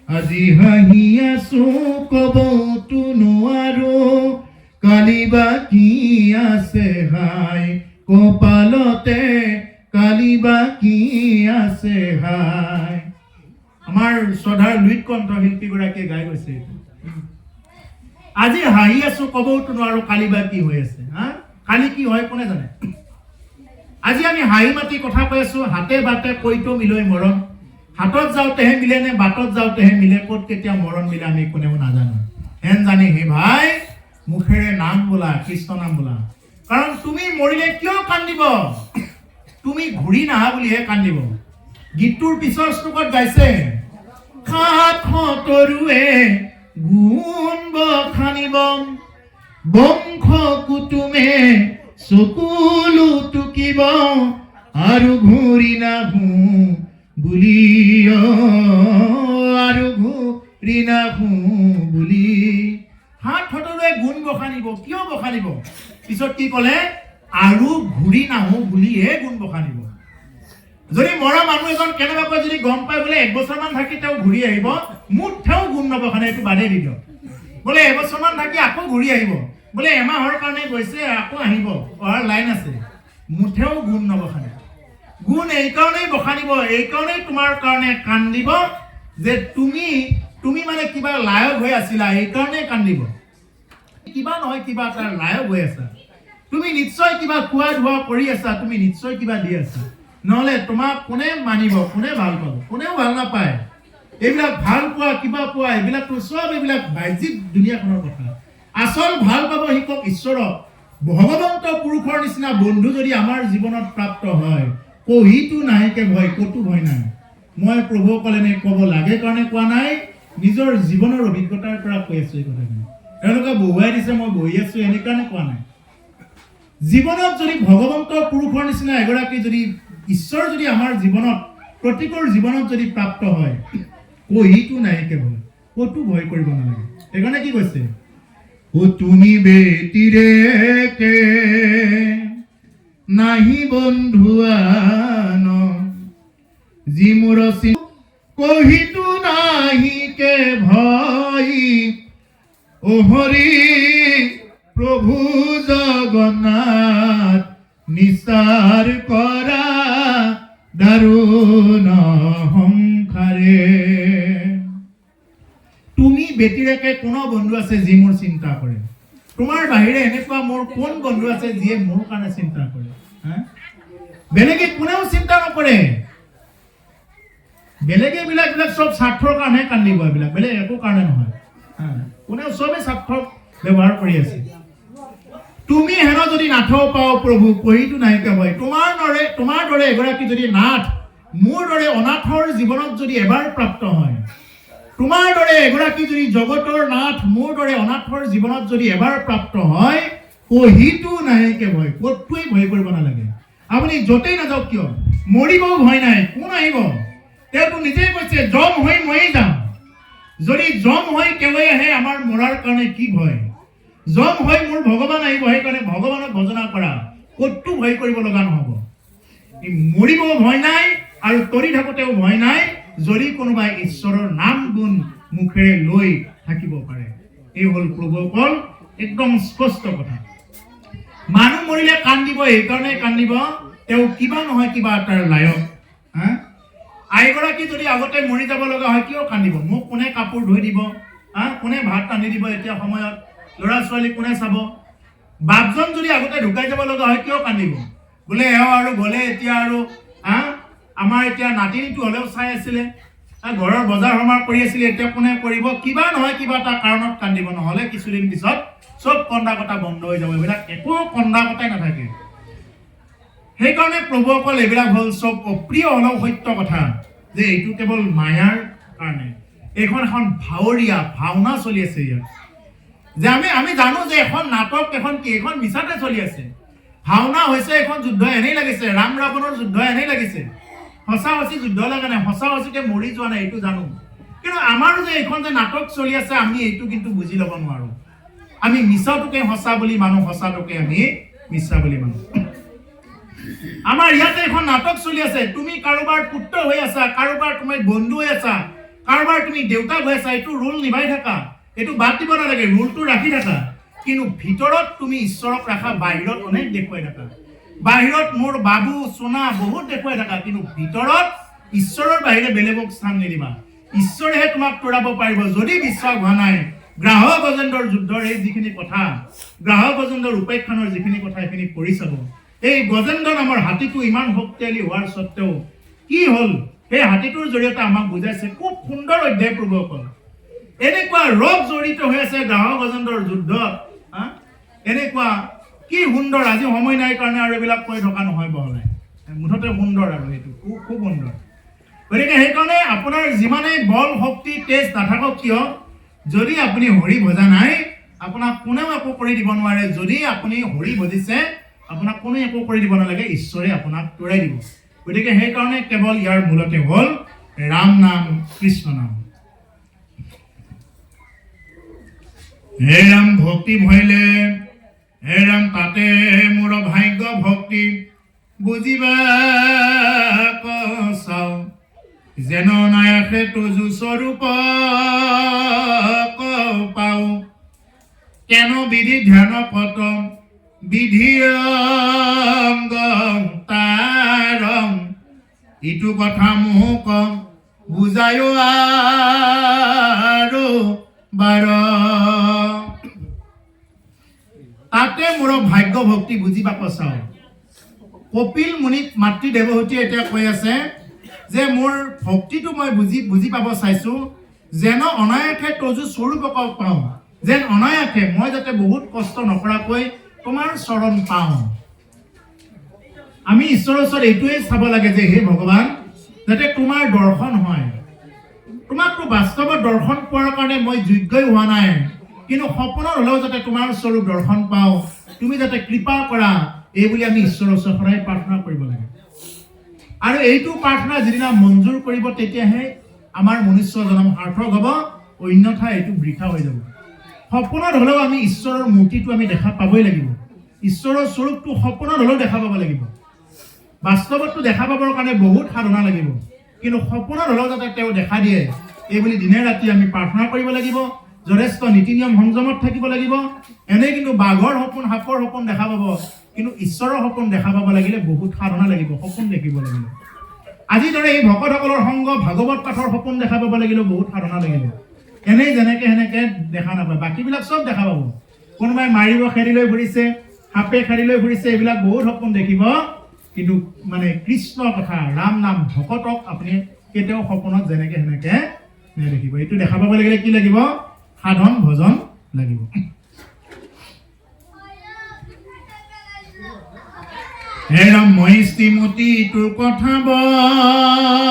আজি হাঁহি আছো কবতো নোৱাৰো কালি বাকি আছে হাই কপালতে কালি বাকি আছে হাই আমাৰ শ্ৰদ্ধাৰ লুইত কণ্ঠশিল্পী গৰাকীয়ে গাই গৈছে আজি হাঁহি আছো কবতো নোৱাৰো কালি বা কি হৈ আছে কালি কি হয় কোনে জানে আজি আমি হাঁহি মাতি কথা কৈ আছো হাতে বাটে কৈতো মিলৈ মৰণ হাতত যাওঁতেহে মিলে নে বাটত যাওঁতেহে মিলে ক'ত কেতিয়া মৰণ মিলে আমি কোনেও নাজানো হেন জানি হে ভাই মুখেৰে নাম বোলা, কৃষ্ণ নাম বোলা। কাৰণ তুমি মৰিলে কিয় কান্দিব? তুমি ঘূৰি নাহা বুলিহে কান্দিব। গীতটোৰ পিছৰ শ্লোকত গাইছে, সাত তৰুৱে গুণ বখানিব, বংশ কুটুমে চকুলো টুকিব, আৰু ঘূৰি নাহো বুলি, আৰু ঘূৰি নাহো বুলি। সাত তৰুৱে গুণ বখানিব। কিয় বখানিব? পিছত কি ক'লে? আৰু ঘূৰি নাহো বুলিহে গুণ বখানিব। যদি মৰা মানুহ এজন কেনেবাকৈ যদি গম পায় বোলে 1 বছৰমান থাকি তেওঁ ঘূৰি আহিব, মুঠেও গুণ নবখানে, এইটো বাদেই দি দিয়ক। বোলে 1 বছৰমান থাকি আকৌ ঘূৰি আহিব, বোলে এমাহৰ কাৰণে গৈছে আকৌ আহিব, অহাৰ লাইন আছে, মুঠেও গুণ নবখানে। গুণ এইকাৰণেই বখানিব, এইকাৰণেই তোমাৰ কাৰণে কান্দিব যে তুমি মানে কিবা লায়ক হৈ আছিলা, এইকাৰণেই কান্দিব। কিবা নহয় কিবা এটা লায়ক হৈ আছা, তুমি নিশ্চয় কিবা খোৱা ধোৱা কৰি আছা, তুমি নিশ্চয় কিবা দি আছা, নহ'লে তোমাক কোনে মানিব, কোনে ভাল পাব? কোনেও ভাল নাপায়। এইবিলাক ভাল পোৱা কিবা পোৱা এইবিলাকতো চব এইবিলাক বাহ্যিক দুনিয়াখনৰ কথা। আচল ভাল পাব শিকক ঈশ্বৰক। ভগৱন্ত পুৰুষৰ নিচিনা বন্ধু যদি আমাৰ জীৱনত প্ৰাপ্ত হয়, কহিতো নাহিকে ভয়, ক'তো ভয় নাই। মই প্ৰভুসকল এনে ক'ব লাগে কাৰণে কোৱা নাই, নিজৰ জীৱনৰ অভিজ্ঞতাৰ পৰা কৈ আছো এই কথাখিনি। তেওঁলোকে বহুৱাই দিছে, মই বহি আছো এনেকাৰণে কোৱা নাই। জীৱনত যদি ভগৱন্ত পুৰুষৰ নিচিনা এগৰাকী যদি ঈশ্বৰ যদি আমাৰ জীৱনত প্ৰত্যেকৰ জীৱনত যদি প্ৰাপ্ত হয়, কহিতো নাহিকে ভয়, ক'তো ভয় কৰিব নালাগে। সেইকাৰণে কি কৈছে? ও তুমি বেতিৰেকে নাহি বন্ধু আন, যি মোৰ কহিতো নাহিকে ভয়, ও হৰি প্ৰভু জগন্নাথ নিচাৰ কৰা দাৰুণ সংসাৰে। তুমি ব্যতিৰেকে কোনো বন্ধু আছে যি মোৰ চিন্তা কৰে? তোমাৰ বাহিৰে এনেকুৱা মোৰ কোন বন্ধু আছে যিয়ে মোৰ কাৰণে চিন্তা কৰে? বেলেগে কোনেও চিন্তা নকৰে। বেলেগে বিলাক চব স্বাৰ্থৰ কাৰণে কান্দিব, এইবিলাক বেলেগ একো কাৰণে নহয়। কোনেও চবেই স্বাৰ্থ ব্যৱহাৰ কৰি আছে। তুমি হেন যদি নাথ পাও প্ৰভু, কহিতো নাহিকে ভয়। তোমাৰ দৰে এগৰাকী যদি নাথ মোৰ দৰে অনাথৰ জীৱনত যদি এবাৰ প্ৰাপ্ত হয়, তোমাৰ দৰে এগৰাকী যদি জগতৰ নাথ মোৰ দৰে অনাথৰ জীৱনত যদি এবাৰ প্ৰাপ্ত হয়, কহিতো নাহিকে ভয়, ক'তোৱেই ভয় কৰিব নালাগে। আপুনি য'তেই নাযাওক কিয়, মৰিবও ভয় নাই। কোন আহিব? তেওঁতো নিজেই কৈছে, জম হৈ ময়ে যাম। যদি জম হৈ তেওঁৱে আহে, আমাৰ মৰাৰ কাৰণে কি ভয়? জম হৈ মোৰ ভগৱান আহিব, সেইকাৰণে ভগৱানক ভজনা কৰা, ক'তো ভয় কৰিব লগা নহ'ব। মৰিব ভয় নাই, আৰু তৰি থাকোঁতেও ভয় নাই, যদি কোনোবাই ঈশ্বৰৰ নাম গুণ মুখেৰে লৈ থাকিব পাৰে। এই হ'ল প্ৰভুসকল একদম স্পষ্ট কথা। মানুহ মৰিলে কান্দিব, এইকাৰণে কান্দিব তেওঁ কিবা নহয় কিবা এটাৰ লায়ক। আইগৰাকী যদি আগতে মৰি যাব লগা হয়, কিয় কান্দিব? মোক কোনে কাপোৰ ধুই দিব? কোনে ভাত ৰান্ধি দিব? এতিয়া সময়ত ল'ৰা ছোৱালী কোনে চাব? বাপজন যদি আগতে ঢুকাই যাব লগা হয়, কিয় কান্দিব? বোলে এওঁ আৰু গ'লে, এতিয়া আৰু আমাৰ এতিয়া নাতিনীটো হ'লেও চাই আছিলে, ঘৰৰ বজাৰ সমাৰ কৰি আছিলে, এতিয়া কোনে কৰিব? কিবা নহয় কিবা এটা কাৰণত কান্দিব, নহ'লে কিছুদিন পিছত চব কন্দা কটা বন্ধ হৈ যাব। এইবিলাক একো কন্দা কটাই নাথাকে। সেইকাৰণে প্ৰভুসকল এইবিলাক হ'ল চব অপ্ৰিয় হ'লেও সত্য কথা, যে এইটো কেৱল মায়াৰ কাৰণে। এইখন এখন ভাৱৰীয়া ভাওনা চলি আছে ইয়াত। যে আমি জানো যে এখন নাটক, এখন কি, এখন মিছাতে চলি আছে। ভাওনা হৈছে এখন যুদ্ধ, এনেই লাগিছে ৰাম ৰাৱণৰ যুদ্ধ, এনেই লাগিছে। সঁচা সঁচি যুদ্ধ লগা নাই, সঁচা সঁচিকে মৰি যোৱা নাই, এইটো জানো। কিন্তু আমাৰো যে এইখন যে নাটক চলি আছে, আমি এইটো কিন্তু বুজি ল'ব নোৱাৰো। আমি মিছাটোকে সঁচা বুলি মানো, সঁচাটোকে আমি মিছা বুলি মানো। আমাৰ ইয়াতে এখন নাটক চলি আছে। তুমি কাৰোবাৰ পুত্ৰ হৈ আছা, কাৰোবাৰ তুমি বন্ধু হৈ আছা, কাৰোবাৰ তুমি দেউতাক হৈ আছা, এইটো ৰোল নিভাই থাকা, এইটো বাদ দিব নালাগে, ৰোলটো ৰাখি থাকা। কিন্তু ভিতৰত তুমি ঈশ্বৰক ৰাখা, বাহিৰত অনেক দেখুৱাই থাকা। বাহিৰত মোৰ বাবু সোনা বহুত দেখুৱাই থাকা, কিন্তু ভিতৰত ঈশ্বৰৰ বাহিৰে বেলেগক স্থান নিদিবা। ঈশ্বৰেহে তোমাক তৰাব পাৰিব। যদি বিশ্বাস হোৱা নাই, গ্ৰাহক গজেন্দ্ৰৰ যুদ্ধৰ এই যিখিনি কথা, গ্ৰাহক গজেন্দ্ৰৰ উপাখ্যানৰ যিখিনি কথা, সেইখিনি পঢ়ি চাব। এই গজেন্দ্ৰ নামৰ হাতীটো ইমান শক্তিশালী হোৱাৰ স্বত্তেও কি হ'ল, সেই হাতীটোৰ জৰিয়তে আমাক বুজাইছে। খুব সুন্দৰ অধ্যায় প্ৰভুসকল। এনেকুৱা ৰস জড়িত হৈ আছে গ্ৰাহক গজেন্দ্ৰৰ যুদ্ধত। এনেকুৱা কি সুন্দৰ, আজি সময় নাই কাৰণে আৰু এইবিলাক কৈ থকা নহয় বহলাই, মুঠতে সুন্দৰ আৰু এইটো খুব সুন্দৰ। গতিকে সেইকাৰণে আপোনাৰ যিমানেই বল শক্তি তেজ নাথাকক কিয়, যদি আপুনি হৰি ভজা নাই আপোনাক কোনেও একো কৰি দিব নোৱাৰে। যদি আপুনি হৰি ভজিছে আপোনাক কোনেও একো কৰি দিব নালাগে, ঈশ্বৰে আপোনাক তোৰাই দিব। গতিকে সেইকাৰণে কেৱল ইয়াৰ মূলতে হ'ল ৰাম নাম, কৃষ্ণ নাম। হে ৰাম ভক্তি ভইলে, হে ৰাম তাতে মোৰ ভাগ্য ভক্তি বুজিবা চাও, যেন নায়াসে তুজু স্বৰূপ পাও, কেন বিধি ধ্যান পত বিধি তাৰং, ইটো কথা মোক বুজায়ো আৰু বাৰ, তাতে মোৰ ভাগ্য ভক্তি বুজিবা চাও। কপিল মুনিক মাতৃ দেৱহতীয়ে এতিয়া কৈ আছে যে মোৰ ভক্তিটো মই বুজি পাব চাইছো, যেন অনায়াসে তজু স্বৰূপ পাওঁ, যেন অনায়াসে মই যাতে বহুত কষ্ট নকৰাকৈ তোমাৰ চৰণ পাওঁ। আমি ঈশ্বৰৰ ওচৰত এইটোৱে চাব লাগে যে হে ভগৱান, যাতে তোমাৰ দৰ্শন হয়। তোমাকতো বাস্তৱত দৰ্শন পোৱাৰ কাৰণে মই যোগ্যই হোৱা নাই, কিন্তু সপোনত হ'লেও যাতে তোমাৰ স্বৰূপ দৰ্শন পাওঁ, তুমি যাতে কৃপা কৰা, এই বুলি আমি ঈশ্বৰৰ ওচৰত সদায় প্ৰাৰ্থনা কৰিব লাগে। আৰু এইটো প্ৰাৰ্থনা যিদিনা মঞ্জুৰ কৰিব তেতিয়াহে আমাৰ মনুষ্য জন্ম সাৰ্থক হ'ব, অন্যথা এইটো বৃথা হৈ যাব। সপোনত হ'লেও আমি ঈশ্বৰৰ মূৰ্তিটো আমি দেখা পাবই লাগিব, ঈশ্বৰৰ স্বৰূপটো সপোনত হ'লেও দেখা পাব লাগিব। বাস্তৱতটো দেখা পাবৰ কাৰণে বহুত সাধনা লাগিব, কিন্তু সপোনত হ'লেও যাতে তেওঁ দেখা দিয়ে, এই বুলি দিনে ৰাতি আমি প্ৰাৰ্থনা কৰিব লাগিব। যথেষ্ট নীতি নিয়ম সংযমত থাকিব লাগিব। এনে কিন্তু বাঘৰ সপোন, সাপৰ সপোন দেখা পাব, কিন্তু ঈশ্বৰৰ সপোন দেখা পাব লাগিলে বহুত সাধনা লাগিব, সপোন দেখিব লাগিব। আজিৰ দৰে এই ভকতসকলৰ সংগ ভাগৱত পাঠৰ সপোন দেখা পাব লাগিলেও বহুত সাধনা লাগিব। এনেই যেনেকে সেনেকে দেখা নাপায়, বাকীবিলাক চব দেখা পাব। কোনোবাই মাৰিব খেদি লৈ ফুৰিছে, সাপে খেদি লৈ ফুৰিছে, এইবিলাক বহুত সপোন দেখিব, কিন্তু মানে কৃষ্ণ কথা, ৰাম নাম, ভকতক আপুনি কেতিয়াও সপোনত যেনেকে সেনেকে নেদেখিব। এইটো দেখা পাব লাগিলে কি লাগিব? সাধন ভজন লাগিব। হে ৰাম মই শ্ৰীমতী তোৰ কথা বৰ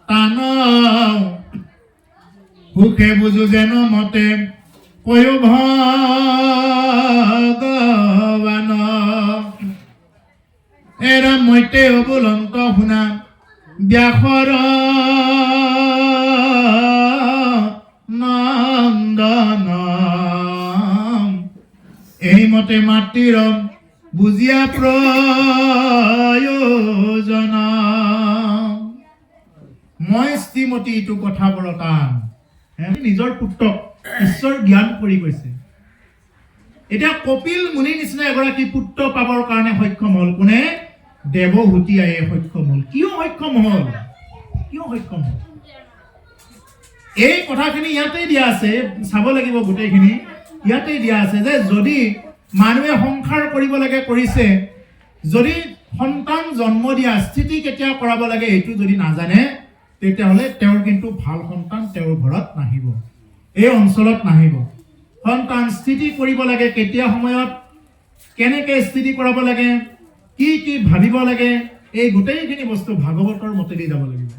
টান, সুখে বুজো যেন মতে কয়ো ভগৱান, হে ৰাম মইতে অবুলন্ত শুনা ব্যাসৰ নন্দন, এই মতে মাতৃৰ বুজিয়া প্ৰয়োজন, মই শ্ৰীমতী এইটো কথা বৰ টান। নিজৰ পুত্ৰক ঈশ্বৰ জ্ঞান কৰি কৈছে। এতিয়া কপিল মুনিৰ নিচিনা এগৰাকী পুত্ৰ পাবৰ কাৰণে সক্ষম হ'ল কোনে? দেৱহূতি আয়ে সক্ষম হ'ল। কিয় সক্ষম হ'ল? এই কথাখিনি ইয়াতেই দিয়া আছে, চাব লাগিব গোটেইখিনি। ইয়াতেই দিয়া আছে যে যদি মানুহে সংসাৰ কৰিব লাগে কৰিছে, যদি সন্তান জন্ম দিয়া স্থিতি কেতিয়া কৰাব লাগে এইটো যদি নাজানে, তেতিয়াহ'লে তেওঁৰ কিন্তু ভাল সন্তান তেওঁৰ ঘৰত নাহিব, এই অঞ্চলত নাহিব। সন্তান স্থিতি কৰিব লাগে কেতিয়া সময়ত, কেনেকৈ স্থিতি কৰাব লাগে, কি কি ভাবিব লাগে, এই গোটেইখিনি বস্তু ভাগৱতৰ মতেদি যাব লাগিব।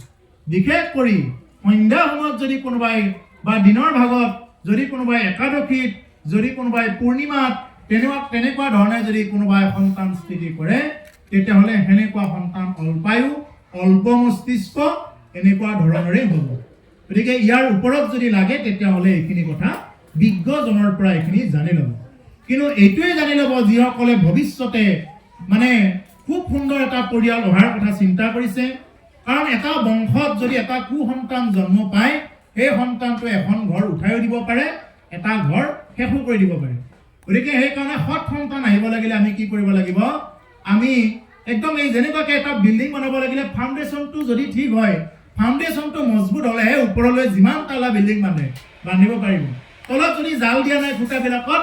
বিশেষ কৰি সন্ধ্যা সময়ত যদি কোনোবাই বা দিনৰ ভাগত যদি কোনোবাই একাদশীত, যদি কোনোবাই পূৰ্ণিমাত তেনেকুৱা ধৰণে যদি কোনোবাই সন্তান স্থিতি কৰে, তেতিয়াহ'লে সেনেকুৱা সন্তান অল্পায়ু, অল্প মস্তিষ্ক, এনেকুৱা ধৰণৰে হ'ব। গতিকে ইয়াৰ ওপৰত যদি লাগে তেতিয়াহ'লে এইখিনি কথা বিজ্ঞজনৰ পৰা এইখিনি জানি ল'ব। কিন্তু এইটোৱে জানি ল'ব যিসকলে ভৱিষ্যতে মানে খুব সুন্দৰ এটা পৰিয়াল অহাৰ কথা চিন্তা কৰিছে। কাৰণ এটা বংশত যদি এটা কুসন্তান জন্ম পায়, সেই সন্তানটোৱে এখন ঘৰ উঠাইও দিব পাৰে, এটা ঘৰ শেষো কৰি দিব পাৰে। গতিকে সেইকাৰণে সৎ সন্তান আহিব লাগিলে আমি কি কৰিব লাগিব? আমি একদম এই যেনেকুৱাকৈ এটা বিল্ডিং বনাব লাগিলে ফাউণ্ডেশ্যনটো যদি ঠিক হয়, ফাউণ্ডেশ্যনটো মজবুত হ'লেহে ওপৰলৈ যিমান তালা বিল্ডিং বান্ধিব পাৰিব। তলত যদি জাল দিয়া নাই খুঁটাবিলাকত,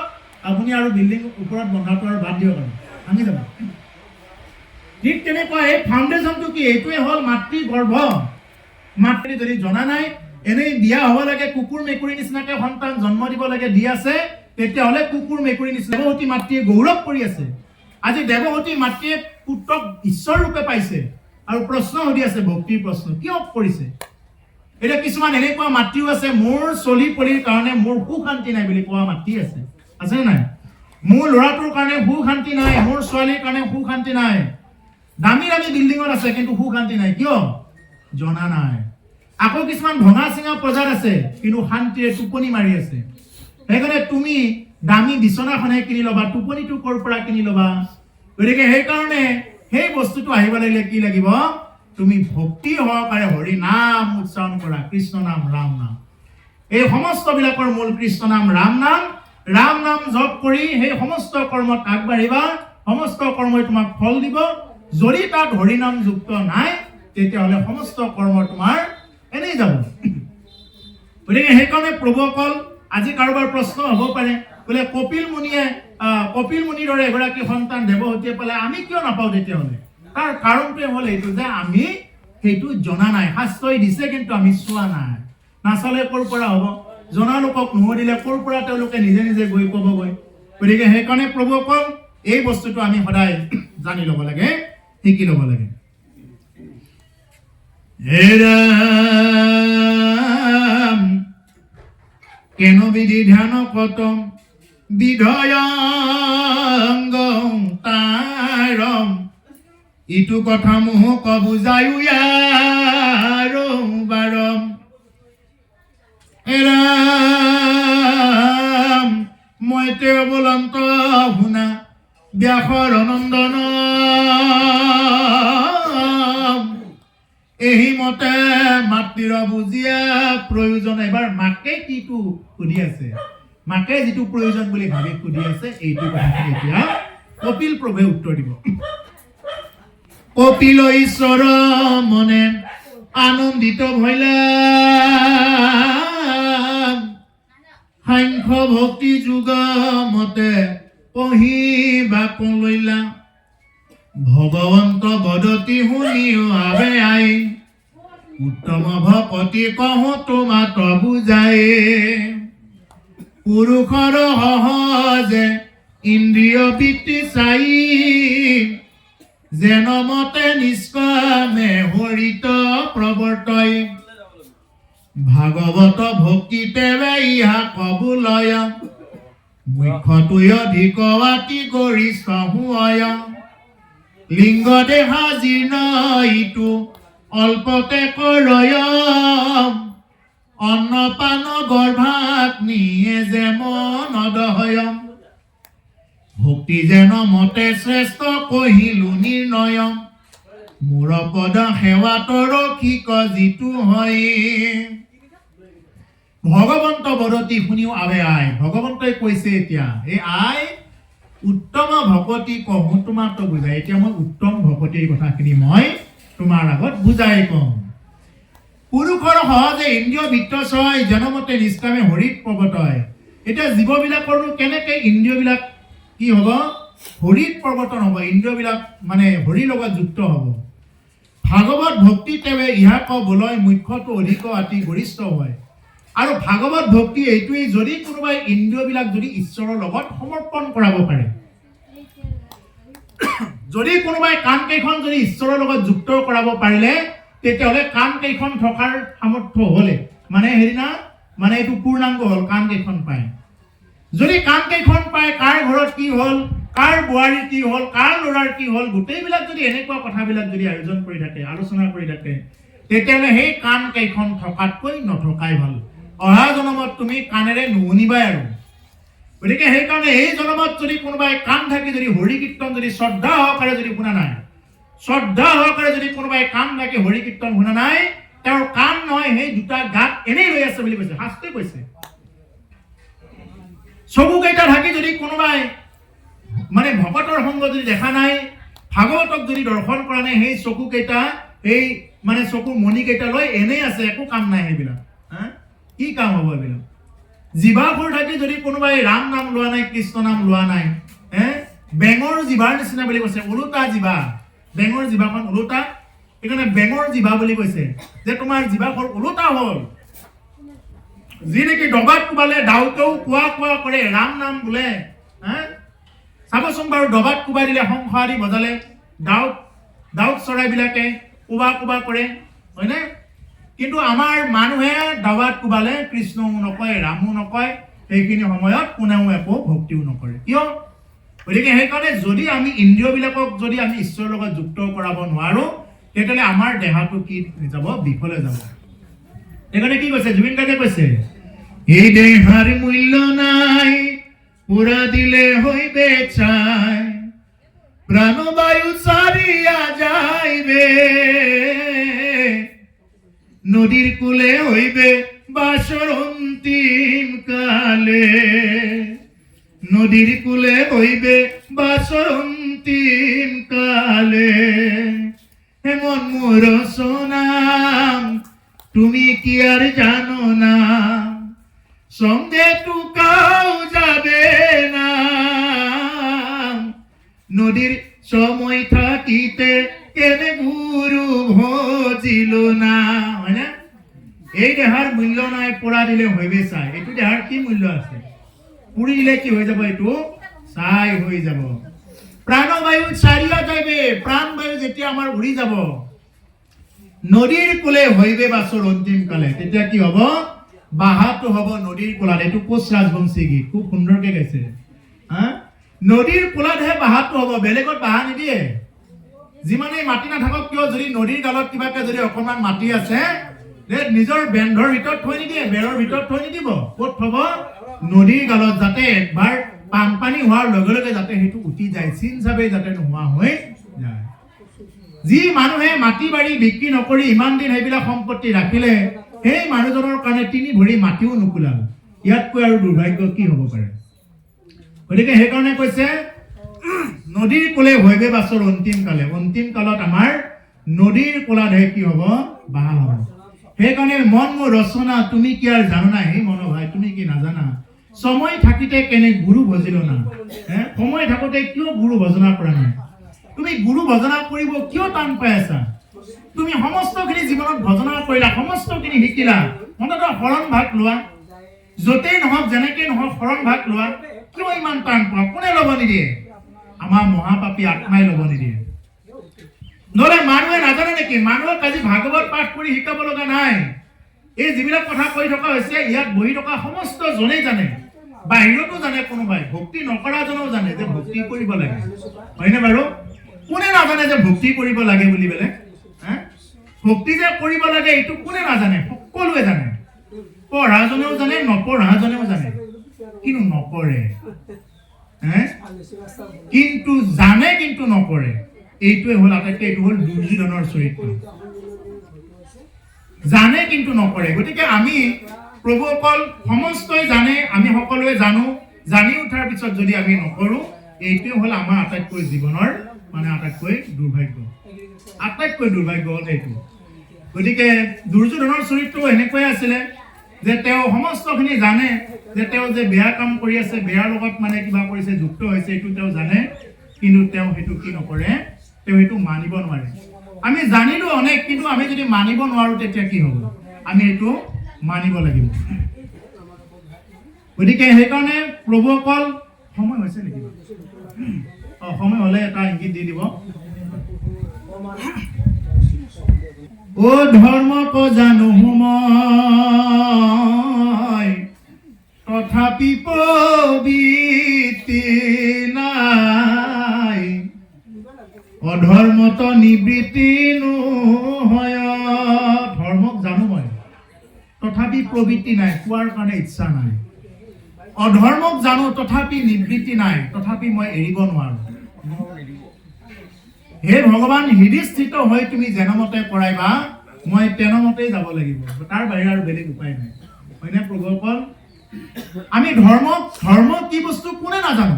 আপুনি আৰু বিল্ডিং ওপৰত বন্ধাটো আৰু বাদ দিব পাৰে, ভাঙি যাব। ঠিক তেনেকুৱা এই ফাউণ্ডেশ্যনটো কি? এইটোৱে হ'ল মাতৃ গৰ্ভ। মাতৃ যদি জনা নাই এনেই বিয়া হ'ব লাগে কুকুৰ মেকুৰী নিচিনাকে সন্তান জন্ম দিব লাগে দি আছে, তেতিয়াহ'লে কুকুৰ মেকুৰী নিচিনা দেৱহতী মাতৃয়ে গৌৰৱ কৰি আছে। আজি দেৱহতী মাতৃয়ে পুত্ৰক ঈশ্বৰ ৰূপে পাইছে আৰু প্ৰশ্ন সুধি আছে, ভক্তিৰ প্ৰশ্ন, কিয় কৰিছে? এতিয়া কিছুমান এনেকুৱা মাতৃও আছে, মোৰ চলি পলিৰ কাৰণে মোৰ সুখ শান্তি নাই বুলি কোৱা মাতৃ আছে নে নাই? মোৰ ল'ৰাটোৰ কাৰণে সুখ শান্তি নাই, মোৰ ছোৱালীৰ কাৰণে সুখ শান্তি নাই। দামী দামী বিল্ডিঙত আছে কিন্তু সুখ শান্তি নাই, কিয়? জনা নাই। আকৌ কিছুমান ভঙা চিঙা প্ৰজাত আছে কিন্তু শান্তিৰে টোপনি মাৰি আছে। সেইকাৰণে তুমি দামী বিচনাখনে কিনি ল'বা, টোপনিটো ক'ৰ পৰা কিনি ল'বা? গতিকে সেইকাৰণে সেই বস্তুটো আহিব লাগিলে কি লাগিব? তুমি ভক্তি সহকাৰে হৰি নাম উচ্চাৰণ কৰা, কৃষ্ণ নাম ৰাম নাম। এই সমস্ত বিলাকৰ মূল কৃষ্ণ নাম ৰাম নাম। ৰাম নাম জপ কৰি সেই সমস্ত কৰ্মত আগবাঢ়িবা, সমস্ত কৰ্মই তোমাক ফল দিব। যদি তাত হৰি নাম যুক্ত নাই তেতিয়াহ'লে সমস্ত কৰ্ম তোমাৰ এনেই যাব। গতিকে সেইকাৰণে প্ৰভুসকল, আজি কাৰোবাৰ প্ৰশ্ন হ'ব পাৰে, বোলে কপিল মুনিৰ দৰে এগৰাকী সন্তান দেৱহতীয়ে পালে, আমি কিয় নাপাওঁ তেতিয়াহ'লে? তাৰ কাৰণটোৱে হ'ল এইটো যে আমি সেইটো জনা নাই। শাস্ত্ৰই দিছে কিন্তু আমি চোৱা নাই। নাচালে ক'ৰ পৰা হ'ব? জনা লোকক নুসুধিলে ক'ৰ পৰা তেওঁলোকে নিজে নিজে গৈ ক'বগৈ? গতিকে সেইকাৰণে প্ৰভুসকল, এই বস্তুটো আমি সদায় জানি ল'ব লাগে, শিকি ল'ব লাগে। হে ৰাম কেন বিধি ধ্যান কতম বিধয়ঙ্গ তাৰম, ইটো কথা মোহ কবুজায়ো বাৰম। হে ৰাম মই তে অবলন্ত শুনা ব্যাসৰ নন্দন, এই মতে মাতৃৰ বুজিয়া প্ৰয়োজন। এবাৰ মাকে কিটো সুধি আছে, মাকে যিটো প্ৰয়োজন বুলি ভাবি সুধি আছে, এইটো কথা এতিয়া কপিল প্ৰভুৱে উত্তৰ দিব। কপিল ঈশ্বৰ মনে আনন্দিত ভৈলা, সাংখ্য ভক্তি যুগ মতে পঢ়িবা কলৈলা, ভগৱন্ত বদতি শুনিও আবে আই, উত্তম ভকতি কহো তোমাত বুজাই। পুৰুষৰ সহজে ইন্দ্ৰিয় বৃত্তি চাই, যেন মতে নিষ্কামে হৰিত প্ৰৱৰ্তয়, ভাগৱত ভক্তিতে ইহা কবুলয়, মুখ্যটোই অধিক অতি গৰিষ্ঠ হুয়, লিংগ দেহা জীৰ্ণ ইটো অল্পতে কৰয়, অন্নপান গৰ্ভাগ্নিয়ে যে মনদহয়, ভক্তি যেন মতে শ্ৰেষ্ঠ কহিলো নিৰ্ণয়, মোৰ পদ সেৱাত ৰক্ষিক যিটো হয়। ভগৱন্ত বদতি শুনিও আবে আই, ভগৱন্তই কৈছে এতিয়া, এই আই উত্তম ভকতি কহো তোমাক বুজাই। এতিয়া মই উত্তম ভকতিৰ কথাখিনি মই তোমাৰ আগত বুজাই কম। পুৰুষৰ সহজে ইন্দ্ৰিয় বৃত্ত ছয়, জনমতে নিষ্কামে হৰিত প্ৰৱৰ্তয়। এতিয়া জীৱবিলাকৰনো কেনেকে ইন্দ্ৰিয়বিলাক কি হ'ব? হৰিত প্ৰৱৰ্তন হ'ব, ইন্দ্ৰিয়বিলাক মানে হৰিৰ লগত যুক্ত হ'ব। ভাগৱত ভক্তি তেৱে ইহাক বোলয়, মুখ্যটো অধিক অতি গৰিষ্ঠ হয়। আৰু ভাগৱত ভক্তি এইটোৱেই, যদি কোনোবাই ইন্দ্ৰিয়বিলাক যদি ঈশ্বৰৰ লগত সমৰ্পণ কৰাব পাৰে, যদি কোনোবাই কাণ কেইখন যদি ঈশ্বৰৰ লগত যুক্ত কৰাব পাৰিলে, তেতিয়াহ'লে কাণ কেইখন থকাৰ সামৰ্থ্য হ'লে মানে হেৰি না, মানে এইটো পূৰ্ণাংগ হ'ল, কাণ কেইখন পায়। যদি কাণ কেইখন পায়, কাৰ ঘৰত কি হ'ল, কাৰ বোৱাৰীৰ কি হ'ল, কাৰ ল'ৰাৰ কি হ'ল, গোটেইবিলাক যদি এনেকুৱা কথাবিলাক যদি আয়োজন কৰি থাকে, আলোচনা কৰি থাকে, তেতিয়াহ'লে সেই কাণ কেইখন থকাতকৈ নথকাই ভাল। অহা জনমত তুমি কাণেৰে নুশুনিবাই আৰু। গতিকে সেইকাৰণে এই জনমত যদি কোনোবাই কাণ থাকি যদি হৰি কীৰ্তন যদি শ্ৰদ্ধা সহকাৰে যদি শুনা নাই, শ্ৰদ্ধা সহকাৰে যদি কোনোবাই কাণ থাকি হৰি কীৰ্তন শুনা নাই, তেওঁৰ কাণ নহয়, সেই দুটা গাত এনেই ৰৈ আছে বুলি কৈছে, শাস্ত্ৰই কৈছে। চকুকেইটা থাকি যদি কোনোবাই মানে ভকতৰ সংগ যদি দেখা নাই, ভাগৱতক যদি দৰ্শন কৰা নাই, সেই চকুকেইটা এই মানে চকুৰ মণিকেইটা লৈ এনেই আছে, একো কাম নাই সেইবিলাক। কি কাম হ'ব এইবিলাক? জিভাখোৰ থাকি যদি কোনোবাই ৰাম নাম লোৱা নাই, কৃষ্ণ নাম লোৱা নাই, বেঙৰ জিভাৰ নিচিনা বুলি কৈছে, ওলোটা জিভা, বেঙৰ জিভাখন ওলোটা, সেইকাৰণে বেঙৰ জিভা বুলি কৈছে, যে তোমাৰ জিভাখন ওলোটা হ'ল। যি নেকি ডবাত কোবালে ডাউকেও কোৱা কোৱা কৰে ৰাম নাম বোলে চাবচোন বাৰু ডবাত কোবাই দিলে শংখ আদি বজালে ডাউক চৰাইবিলাকে কোবা কোবা কৰে হয়নে কিন্তু আমাৰ মানুহে ডবাত কোবালে কৃষ্ণও নকয় ৰামো নকয় সেইখিনি সময়ত কোনেও একো ভক্তিও নকৰে কিয় গতিকে সেইকাৰণে যদি আমি ইন্দ্ৰিয়বিলাকক যদি আমি ঈশ্বৰৰ লগত যুক্ত কৰাব নোৱাৰো তেতিয়াহ'লে আমাৰ দেহাটো কি যাব বিফলে যাব সেইকাৰণে কি কৈছে জুবিন গাৰ্গে কৈছে এই দেহাৰ মূল্য নাই পুৰা দিলে হইবে চাই প্রাণবায়ু সারিয়া যাইবে নদীর কূলে হইবে বাসর অন্তিম কালে নদীর কূলে হইবে বাসর অন্তিম কালে হেমন মোর সোনাম তুমি কি আর জানো না সঙ্গে টুকাও যাবে না নদীর সময় থাকিতে কেনে গুরু ভজিল না হয় না এই দেহাৰ মূল্য নাই পোৰা দিলে হইবে চাই এইটো দেহাৰ কি মূল্য আছে পুৰি দিলে কি হৈ যাব এইটো চাই হৈ যাব প্ৰাণবায়ু চাৰিয়া যাইবে প্ৰাণবায়ু যেতিয়া আমাৰ উৰি যাব নদীৰ কোলে হইবে বাছৰ অন্তিম কালে তেতিয়া কি হ'ব বাহাটো হ'ব নদীৰ কোলাত এইটো কোচ ৰাজবংশী গীত খুব সুন্দৰকে গাইছে নদীৰ কোলাতহে বাহাটো হ'ব বেলেগত বাহা নিদিয়ে যিমানেই মাটি নাথাকক কিয় যদি নদীৰ গালত কিবাকে যদি অকণমান মাটি আছে নিজৰ বেন্ধৰ ভিতৰত থৈ নিদিয়ে বেৰৰ ভিতৰত থৈ নিদিব ক'ত থব নদীৰ গালত যাতে একবাৰ বানপানী হোৱাৰ লগে লগে যাতে সেইটো উঠি যায় চিন চাবে যাতে নোহোৱা হৈ যায় যি মানুহে মাটি বাৰী বিক্ৰী নকৰি ইমান দিন সেইবিলাক সম্পত্তি ৰাখিলে সেই মানুহজনৰ কাৰণে তিনি ভৰি মাটিও নুকুলাল ইয়াতকৈ আৰু দুৰ্ভাগ্য কি হ'ব পাৰে গতিকে সেইকাৰণে কৈছে নদীৰ কোলে হইবে বাছৰ অন্তিম কালত আমাৰ নদীৰ কোলাতহে কি হ'ব বাহা হ'ব সেইকাৰণে মন মোৰ ৰচনা তুমি কি আৰু জানো না হে মন ভাই তুমি কি নাজানা সময় থাকিতে কেনে গুৰু ভজিল না সময় থাকোতে কিয় গুৰু ভজনা কৰা নাই তুমি গুৰু ভজনা কৰিব কিয় টান পাই আছা তুমি সমস্তখিনি জীৱনত ভজনা কৰিলা সমস্তখিনি শিকিলা মনত শৰণ ভাগ লোৱা যতেই নহওক যেনেকৈ নহওক শৰণ ভাগ লোৱা কিয় ইমান টান পোৱা কোনে ল'ব নিদিয়ে আমাৰ মহাপাপী আত্মাই ল'ব নিদিয়ে নহ'লে মানুহে নাজানে নেকি মানুহক আজি ভাগৱত পাঠ কৰি শিকাব লগা নাই এই যিবিলাক কথা কৈ থকা হৈছে ইয়াত বহি থকা সমস্ত জনেই জানে বাহিৰতো জানে কোনোবাই ভক্তি নকৰাজনেও জানে যে ভক্তি কৰিব লাগে হয়নে বাৰু কোনে নাজানে যে ভক্তি কৰিব লাগে বুলি বেলে ভক্তি যে কৰিব লাগে এইটো কোনে নাজানে সকলোৱে জানে পঢ়াজনেও জানে নপঢ়াজনেও জানে কিন্তু নকৰে কিন্তু জানে কিন্তু নকৰে এইটোৱে হ'ল আটাইতকৈ এইটো হ'ল দুৰ্যোধনৰ চৰিত্ৰ জানে কিন্তু নকৰে গতিকে আমি প্ৰভুসকল সমস্তই জানে আমি সকলোৱে জানো জানি উঠাৰ পিছত যদি আমি নকৰো এইটোৱে হ'ল আমাৰ আটাইতকৈ জীৱনৰ মানে আটাইতকৈ দুৰ্ভাগ্য হ'ল এইটো গতিকে দুৰ্যোধনৰ চৰিত্ৰ এনেকৈ আছিলে যে তেওঁ সমস্তখিনি জানে যে তেওঁ যে বেয়া কাম কৰি আছে বেয়াৰ লগত মানে কিবা কৰিছে যুক্ত হৈছে এইটো তেওঁ জানে কিন্তু তেওঁ সেইটো কি নকৰে তেওঁ সেইটো মানিব নোৱাৰে আমি জানিলো অনেক কিন্তু আমি যদি মানিব নোৱাৰো তেতিয়া কি হ'ব আমি এইটো মানিব লাগিব গতিকে সেইকাৰণে প্ৰভুসকল সময় হৈছে নেকি সময় হ'লে এটা ইংগিত দি দিব ও ধৰ্ম জানো মই তথাপি প্ৰবৃত্তি নাই অধৰ্মত নিবৃত্তি নহয় ধৰ্মক জানো মই তথাপি প্ৰবৃত্তি নাই কোৱাৰ কাৰণে ইচ্ছা নাই অধৰ্মক জানো তথাপি নিবৃত্তি নাই তথাপি মই এৰিব নোৱাৰো হে ভগৱান হৃদয়স্থিত হৈ তুমি যেনমতে কৰাইবা মই তেনমতেই যাব লাগিব তাৰ বাহিৰে আৰু বেলেগ উপায় নাই হয়নে প্ৰভুসকল আমি ধৰ্ম কি বস্তু কোনে নাজানো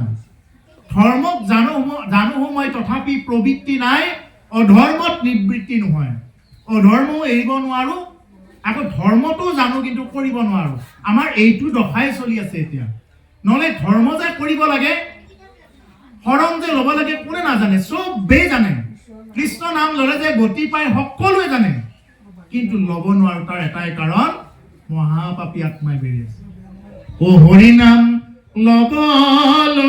ধৰ্মক জানো মই তথাপি প্ৰবৃত্তি নাই অধৰ্মত নিবৃত্তি নহয় অধৰ্মও এৰিব নোৱাৰো আকৌ ধৰ্মটো জানো কিন্তু কৰিব নোৱাৰো আমাৰ এইটো দশাই চলি আছে এতিয়া নহ'লে ধৰ্ম যে কৰিব লাগে শৰণ যে ল'ব লাগে কোনে নাজানে চবেই জানে কৃষ্ণ নাম ল'লে যে গতি পায় সকলোৱে জানে কিন্তু ল'ব নোৱাৰো তাৰ এটাই কাৰণ মহাপাপী আত্মাই বেৰি আছে। ও হৰি নাম লবলৈ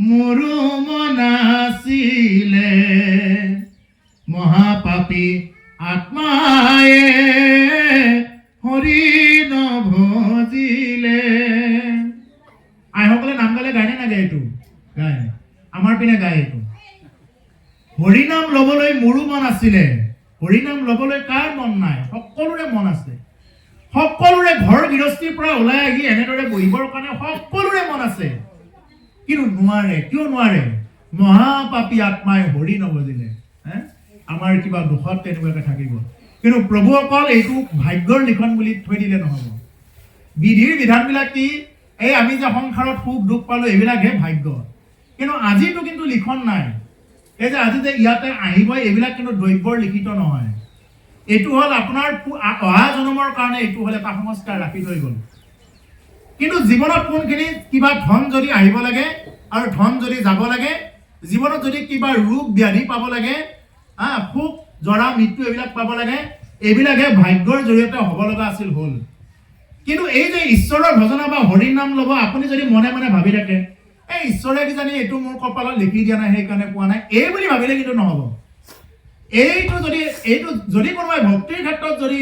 মোৰো মন আছিলে, মহাপাপী আত্মায়ে হৰি নভজিলে। আইসকলে নাম গালে গায়নে নাগায়? এইটো গায়, আমাৰ পিনে গায় এইটো। হৰিনাম ল'বলৈ মোৰো মন আছিলে। হৰিনাম ল'বলৈ কাৰ মন নাই? সকলোৰে মন আছে। সকলোৰে ঘৰ গৃহস্থীৰ পৰা ওলাই আহি এনেদৰে বহিবৰ কাৰণে সকলোৰে মন আছে, কিন্তু নোৱাৰে। কিয় নোৱাৰে? মহাপাপী আত্মাই হৰি নভজিলে। আমাৰ কিবা দুখত তেনেকুৱাকে থাকিব। কিন্তু প্ৰভুসকল এইটো ভাগ্যৰ লিখন বুলি থৈ দিলে নহ'ব। বিধিৰ বিধানবিলাক কি? এই আমি যে সংসাৰত সুখ দুখ পালো, এইবিলাকহে ভাগ্য। কিন্তু আজিতো কিন্তু লিখন নাই। এই যে আজি যে ইয়াতে আহিব, এইবিলাক কিন্তু দ্ৰব্যৰ লিখিত নহয়। এইটো হ'ল আপোনাৰ অহা জন্মৰ কাৰণে এইটো হ'ল এটা সংস্কাৰ ৰাখি থৈ গ'ল। কিন্তু জীৱনত কোনখিনি কিবা ধন যদি আহিব লাগে আৰু ধন যদি যাব লাগে, জীৱনত যদি কিবা ৰোগ ব্যাধি পাব লাগে, সুখ জৰা মৃত্যু এইবিলাক পাব লাগে, এইবিলাকহে ভাগ্যৰ জৰিয়তে হ'ব লগা আছিল, হ'ল। কিন্তু এই যে ঈশ্বৰৰ ভজনা বা হৰিৰ নাম ল'ব, আপুনি যদি মনে মনে ভাবি থাকে এই ঈশ্বৰে কিজানি এইটো মোৰ কপালত লিখি দিয়া নাই, সেইকাৰণে পোৱা নাই, এই বুলি ভাবিলে কিন্তু নহ'ব। এইটো যদি কোনোবাই ভক্তিৰ ক্ষেত্ৰত যদি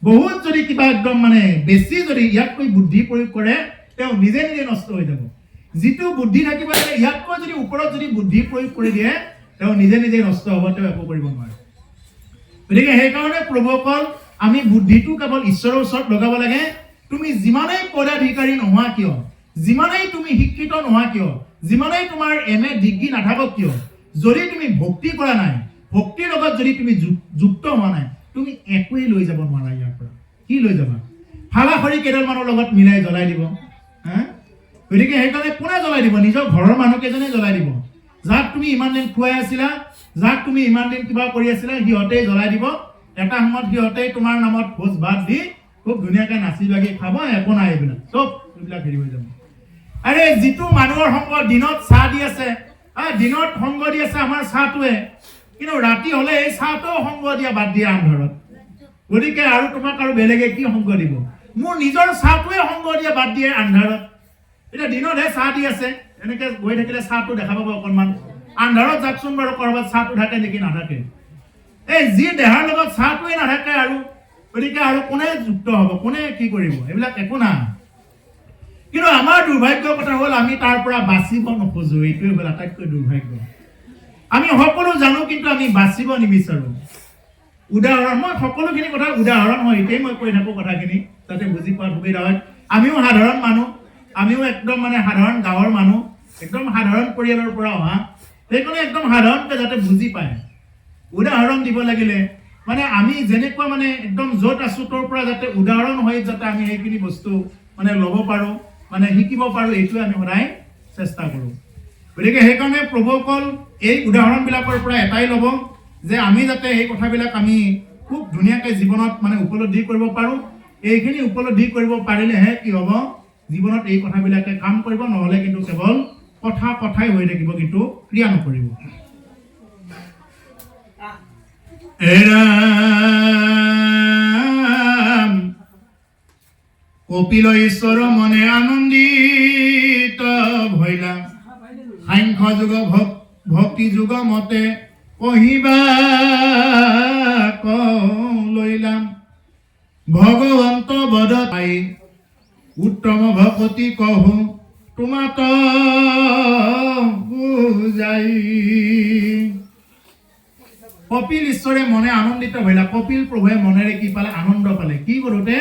বহুত যদি কিবা একদম মানে বেছি যদি ইয়াতকৈ বুদ্ধি প্ৰয়োগ কৰে, তেওঁ নিজে নিজে নষ্ট হৈ যাব। যিটো বুদ্ধি থাকিব লাগে ইয়াতকৈ যদি ওপৰত যদি বুদ্ধি প্ৰয়োগ কৰি দিয়ে, তেওঁ নিজে নিজে নষ্ট হ'ব, তেওঁ একো কৰিব নোৱাৰে। গতিকে সেইকাৰণে প্ৰভুসকল, আমি বুদ্ধিটো কেৱল ঈশ্বৰৰ ওচৰত লগাব লাগে। তুমি যিমানেই পদাধিকাৰী নোহোৱা কিয়, যিমানেই তুমি শিক্ষিত নোহোৱা কিয়, যিমানেই তোমাৰ MA ডিগ্ৰী নাথাকক কিয়, যদি তুমি ভক্তি কৰা নাই, ভক্তিৰ লগত যদি তুমি যুক্ত হোৱা নাই, তুমি একোৱেই লৈ যাব নোৱাৰা ইয়াৰ পৰা। কি লৈ যাবা? ফালাখৰি কেইডালমানৰ লগত মিলাই জ্বলাই দিব। গতিকে সেইকাৰণে কোনে জ্বলাই দিব? নিজৰ ঘৰৰ মানুহকেইজনে জ্বলাই দিব। যাক তুমি ইমান দিন খুৱাই আছিলা, যাক তুমি ইমান দিন কিবা কৰি আছিলা, সিহঁতেই জ্বলাই দিব। এটা সময়ত সিহঁতেই তোমাৰ নামত ভোজ ভাত দি খুব ধুনীয়াকে নাচি বাগি খাব, একো নাই, এইবিলাক চব এইবিলাক হেৰি হৈ যাব। আৰে যিটো মানুহৰ সংগ দিনত চাহ দি আছে, দিনত সংগ দি আছে আমাৰ চাহটোৱে, কিন্তু ৰাতি হলে এই চাহটো সংগ দিয়া বাদ দিয়া আন্ধাৰত। গতিকে আৰু তোমাক আৰু বেলেগে কি সংগ দিব? মোৰ নিজৰ চাহটোৱে সংগ দিয়া বাদ দিয়ে আন্ধাৰত। এতিয়া দিনতহে চাহ দি আছে, এনেকে গৈ থাকিলে চাহটো দেখা পাব অকণমান। আন্ধাৰত যাকচোন বাৰু কৰবাত চাহটো থাকে নেকি? নাথাকে। এই যি দেহাৰ লগত চাহটোৱে নাথাকে, আৰু গতিকে আৰু কোনে যুক্ত হ'ব, কোনে কি কৰিব? এইবিলাক একো নাই। কিন্তু আমাৰ দুৰ্ভাগ্যৰ কথা হ'ল আমি তাৰ পৰা বাচিব নোখোজো। এইটোৱে হ'ল আটাইতকৈ দুৰ্ভাগ্য। আমি সকলো জানো, কিন্তু আমি বাচিব নিবিচাৰো। উদাহৰণ, মই সকলোখিনি কথা উদাহৰণ হয়, এতিয়াই মই কৈ থাকো কথাখিনি যাতে বুজি পোৱাত সুবিধা হয়। আমিও সাধাৰণ মানুহ, আমিও একদম মানে সাধাৰণ গাঁৱৰ মানুহ, একদম সাধাৰণ পৰিয়ালৰ পৰা অহা, সেইকাৰণে একদম সাধাৰণকে যাতে বুজি পায়। উদাহৰণ দিব লাগিলে মানে আমি যেনেকুৱা মানে একদম য'ত আছো তোৰ পৰা যাতে উদাহৰণ হৈ যাতে আমি সেইখিনি বস্তু মানে ল'ব পাৰো, মানে শিকিব পাৰো, এইটোৱে আমি সদায় চেষ্টা কৰো। গতিকে সেইকাৰণে প্ৰভুসকল, এই উদাহৰণবিলাকৰ পৰা এটাই ল'ব যে আমি যাতে এই কথাবিলাক আমি খুব ধুনীয়াকৈ জীৱনত মানে উপলব্ধি কৰিব পাৰো। এইখিনি উপলব্ধি কৰিব পাৰিলেহে কি হ'ব, জীৱনত এই কথাবিলাকে কাম কৰিব, নহ'লে কিন্তু কেৱল কথাই হৈ থাকিব, কিন্তু ক্ৰিয়া নকৰিব। কপিল ঈশ্বৰ মনে আনন্দিত ভৈলা, সাংখ্য যুগ ভক্তি যুগ মতে কহিবা লৈলাম, ভগৱন্ত বদ পাই উত্তম ভকতি কহো তোমাত বুজাই। কপিল ঈশ্বৰে মনে আনন্দিত ভৈলা। কপিল প্ৰভুৱে মনেৰে কি পালে? আনন্দ পালে। কি কৰোঁতে?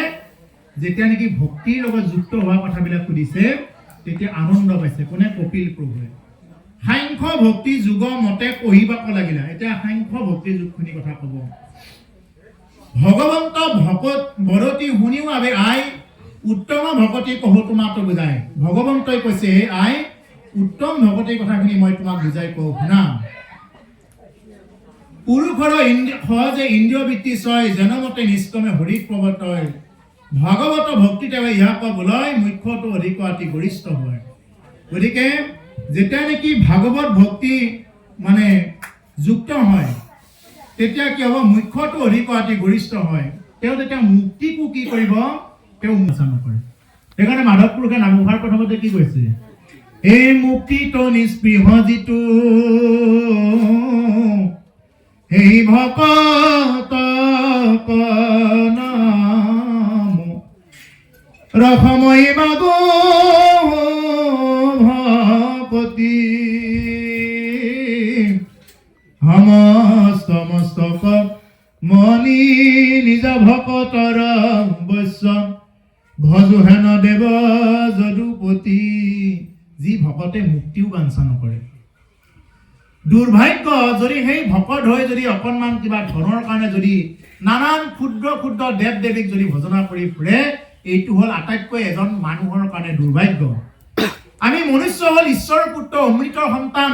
যেতিয়া নেকি ভক্তিৰ লগত যুক্ত হোৱা কথাবিলাক সুধিছে, তেতিয়া আনন্দ পাইছে। কোনে? কপিল প্ৰভুৱে। সাংখ্য ভক্তি যুগ মতে কহিবাক লাগিলা। এতিয়া সাংখ্য ভক্তি যুগখিনি কথা ক'ব। ভগৱন্ত ভকত বৰতি শুনিও আবে আই উত্তম ভকতি কহো তোমাক বুজাই। ভগৱন্তই কৈছে, হে আই, উত্তম ভকতিৰ কথাখিনি মই তোমাক বুজাই কওঁ, শুনা। পুৰুষৰ সহজে ইন্দ্ৰিয় বৃত্তি ছয়, জনমতে নিষ্কমে হৰি প্ৰৱৰ্তয়। ভাগৱত ভক্তি তেওঁ ইয়াক বোলয়, মুখ্যটো অধিক অতি গৰিষ্ঠ হয়। গতিকে যেতিয়া নেকি ভাগৱত ভক্তি মানে যুক্ত হয়, তেতিয়া কি হ'ব? মুখ্যটো অধিক অতি গৰিষ্ঠ হয়। তেওঁ তেতিয়া মুক্তিকো কি কৰিব তেওঁ মোচা নকৰে সেইকাৰণে মাধৱ পুৰুষে নামঘোষাৰ প্ৰথমতে কি কৈছে এই মুক্তিত নিস্পৃহ যিটো সেই ভকত নাম ৰসময় মাগো ভকতি সমস্ত মনি নিজ ভকতৰ বৈশ্য ভজু হেন দেৱ যদুপতি যি ভকতে মুক্তিও বাঞ্ছা নকৰে দুৰ্ভাগ্য যদি সেই ভকত হৈ যদি অকণমান কিবা ধনৰ কাৰণে যদি নানান ক্ষুদ্ৰ ক্ষুদ্ৰ দেৱ দেৱীক যদি ভজনা কৰি ফুৰে এইটো হ'ল আটাইতকৈ এজন মানুহৰ কাৰণে দুৰ্ভাগ্য আমি মনুষ্য হ'ল ঈশ্বৰৰ পুত্ৰ অমৃতৰ সন্তান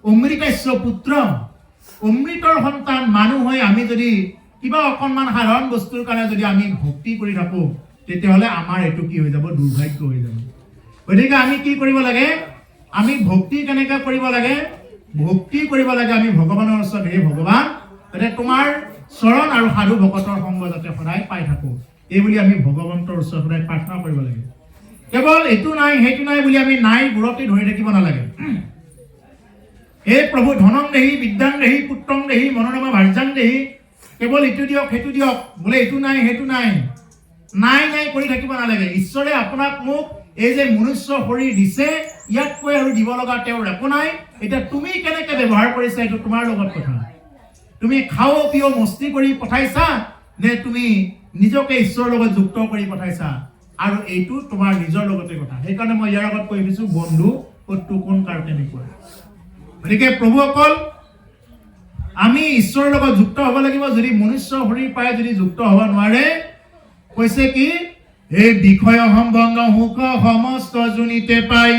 অমৃতাস্য পুত্ৰ অমৃতৰ সন্তান মানুহ হৈ আমি যদি কিবা অকণমান সাধাৰণ বস্তুৰ কাৰণে যদি আমি ভক্তি কৰি থাকো তেতিয়াহ'লে আমাৰ এইটো কি হৈ যাব দুৰ্ভাগ্য হৈ যাব গতিকে আমি কি কৰিব লাগে আমি ভক্তি কেনেকৈ কৰিব লাগে ভক্তি কৰিব লাগে আমি ভগৱানৰ ওচৰত হে ভগৱান যাতে তোমাৰ চৰণ আৰু সাধু ভকতৰ সংগ যাতে সদায় পাই থাকো এই বুলি আমি ভগৱন্তৰ ওচৰত সদায় প্ৰাৰ্থনা কৰিব লাগে কেৱল এইটো নাই সেইটো নাই বুলি আমি নাই বুৰতি ধৰি থাকিব নালাগে হে প্ৰভু ধনং দেহি বিদ্যাং দেহি পুত্ৰং দেহি মনোৰমা ভাৰ্যাং দেহি কেৱল এইটো দিয়ক সেইটো দিয়ক বোলে এইটো নাই সেইটো নাই নাই নাই কৰি থাকিব নালাগে ঈশ্বৰে আপোনাক মোক এই যে মনুষ্য শৰীৰ দিছে ইয়াতকৈ আৰু দিব লগা তেওঁৰ একো নাই এটা তুমি কেনেকৈ ব্যৱহাৰ কৰিছা এইটো তোমাৰ লগত কথা তুমি খাও পিও মস্তি কৰি পঠাইছা নে তুমি নিজকে ঈশ্বৰৰ লগত যুক্ত কৰি পঠাইছা আৰু এইটো তোমাৰ নিজৰ লগতে কথা সেইকাৰণে মই ইয়াৰ আগত কৈ দিছো বন্ধু ক'তো কোন কাৰ কেনেকুৱা গতিকে প্ৰভুসকল আমি ঈশ্বৰৰ লগত যুক্ত হ'ব লাগিব যদি মনুষ্য শৰীৰ পাই যদি যুক্ত হ'ব নোৱাৰে কৈছে কি এই বিষয় সম্বন্ধ সুখ সমস্ত জুনিতে পাই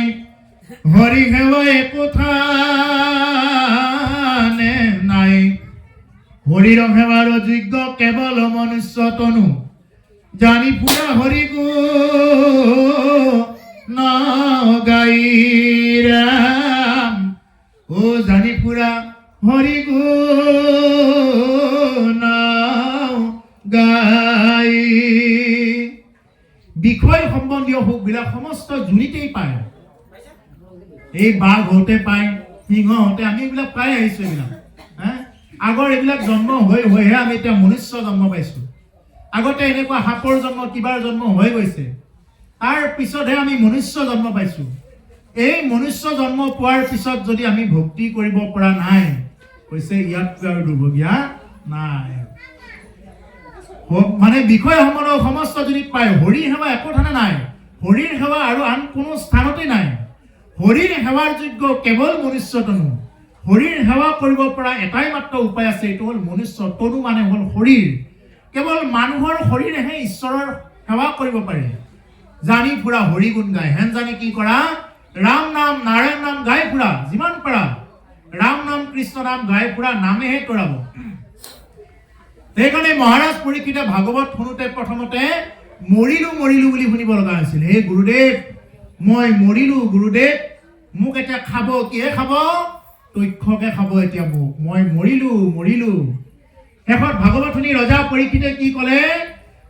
হৰি সেৱাই কথা নাই হৰিৰ সেৱাৰ যোগ্য কেৱল মনুষ্য তনু জানি পুৰা হৰি গো ন গাই ৰাম ও জানি পুৰা হৰি গো ন গাই বিষয় সম্বন্ধীয় সুখবিলাক সমস্ত জুনিতেই পায় এই বাঘ হওঁতে পায় সিংহ হওঁতে আমি এইবিলাক পাই আহিছো এইবিলাক আগৰ এইবিলাক জন্ম হৈহে আমি এতিয়া মনুষ্য জন্ম পাইছো আগতে এনেকুৱা সাপৰ জন্ম কিবাৰ জন্ম হৈ গৈছে তাৰ পিছতহে আমি মনুষ্য জন্ম পাইছো এই মনুষ্য জন্ম পোৱাৰ পিছত যদি আমি ভক্তি কৰিব পৰা নাই কৈছে ইয়াতকৈ আৰু দুৰ্ভগীয়া নাই মানে বিষয় সম্বন্ধ সমস্ত যদি পায় হৰিৰ সেৱা একো ঠানে নাই হৰিৰ সেৱা আৰু আন কোনো স্থানতে নাই হৰিৰ সেৱাৰ যোগ্য কেৱল মনুষ্য তনু হৰিৰ সেৱা কৰিব পৰা এটাই মাত্ৰ উপায় আছে এইটো হ'ল মনুষ্য তনু মানে হ'ল শৰীৰ কেৱল মানুহৰ শৰীৰেহে ঈশ্বৰৰ সেৱা কৰিব পাৰে জানি ফুৰা হৰি গুণ গায় হেন জানি কি কৰা ৰাম নাম নাৰায়ণ নাম গাই ফুৰা যিমান পাৰা ৰাম নাম কৃষ্ণ নাম গাই ফুৰা নামেহে তৰাব সেইকাৰণে মহাৰাজ পৰীক্ষিতে ভাগৱত শুনোতে প্ৰথমতে মৰিলো মৰিলো বুলি শুনিব লগা হৈছিল হে গুৰুদেৱ মই মৰিলো গুৰুদেৱ মোক এতিয়া খাব কিহে খাব তক্ষকে খাব এতিয়া মোক মই মৰিলো মৰিলো শেষত ভাগৱত শুনি ৰজা পৰীক্ষিতে কি ক'লে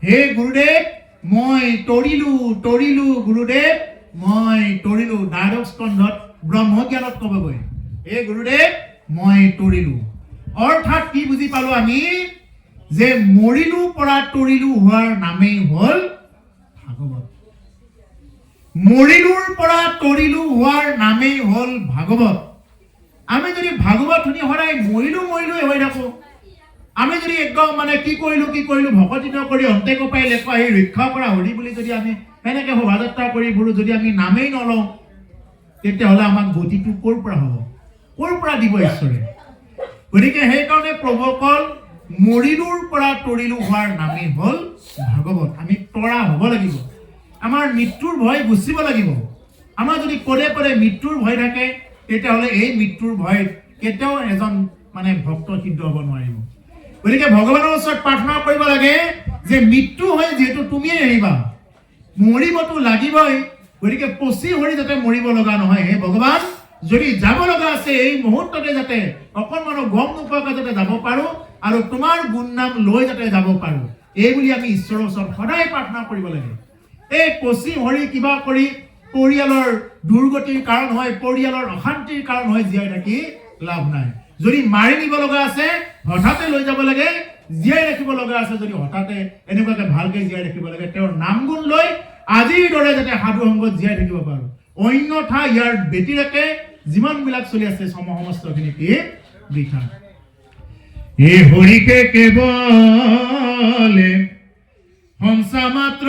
হে গুৰুদেৱ মই তৰিলো তৰিলো গুৰুদেৱ মই তৰিলো দ্বাদশ স্কন্ধত ব্ৰহ্মজ্ঞানত ক'বগৈ হে গুৰুদেৱ মই তৰিলো অৰ্থাৎ কি বুজি পালো আমি যে মৰিলো পৰা তৰিলো হোৱাৰ নামেই হ'ল ভাগৱত মৰিলোৰ পৰা তৰিলো হোৱাৰ নামেই হ'ল ভাগৱত আমি যদি ভাগৱত শুনি সদায় মৰিলো মৰিলো হৈ থাকো আমি যদি একদম মানে কি কৰিলো ভকতি নকৰি অন্তে কপাই লেখা আহি ৰক্ষা কৰা হৰি বুলি যদি আমি সেনেকে শোভাযাত্ৰা কৰি ফুৰো যদি আমি নামেই নলওঁ তেতিয়াহ'লে আমাক গতিটো ক'ৰ পৰা হ'ব ক'ৰ পৰা দিব ঈশ্বৰে গতিকে সেইকাৰণে প্ৰভুসকল মৰিলোৰ পৰা তৰিলো হোৱাৰ নামেই হ'ল ভাগৱত আমি তৰা হ'ব লাগিব আমাৰ মৃত্যুৰ ভয় গুচিব লাগিব আমাৰ যদি পদে পদে মৃত্যুৰ ভয় থাকে তেতিয়াহ'লে এই মৃত্যুৰ ভয়ত কেতিয়াও এজন মানে ভক্ত সিদ্ধ হ'ব নোৱাৰিব গতিকে ভগৱানৰ ওচৰত প্ৰাৰ্থনা কৰিব লাগে যে মৃত্যু হয় যিহেতু তুমিয়ে আহিবা মৰিবতো লাগিবই গতিকে পচি হৰি যাতে মৰিব লগা নহয় হে ভগৱান যদি যাব লগা আছে এই মুহূৰ্ততে যাতে অকণমানো গম নোপোৱাকৈ যাতে যাব পাৰো আৰু তোমাৰ গুণ নাম লৈ যাতে যাব পাৰো এই বুলি আমি ঈশ্বৰৰ ওচৰত সদায় প্ৰাৰ্থনা কৰিব লাগে এই পশ্চিম হৰি কিবা কৰি পৰিয়ালৰ দুৰ্গতিৰ কাৰণ হয় পৰিয়ালৰ অশান্তিৰ কাৰণ হয় জীয়াই থাকি লাভ নাই যদি মাৰি নিব লগা আছে হঠাতে লৈ যাব লাগে জীয়াই ৰাখিব লগা আছে যদি হঠাতে এনেকুৱাকে ভালকে জীয়াই ৰাখিব লাগে তেওঁৰ নাম গুণ লৈ আজিৰ দৰে যাতে সাধু সংগত জীয়াই থাকিব পাৰো অন্যথা ইয়াৰ ব্যতিৰেকে যিমানবিলাক চলি আছে সমস্তখিনি কি বৃথা এই হৰিকে কেৱলে হংসা মাত্ৰ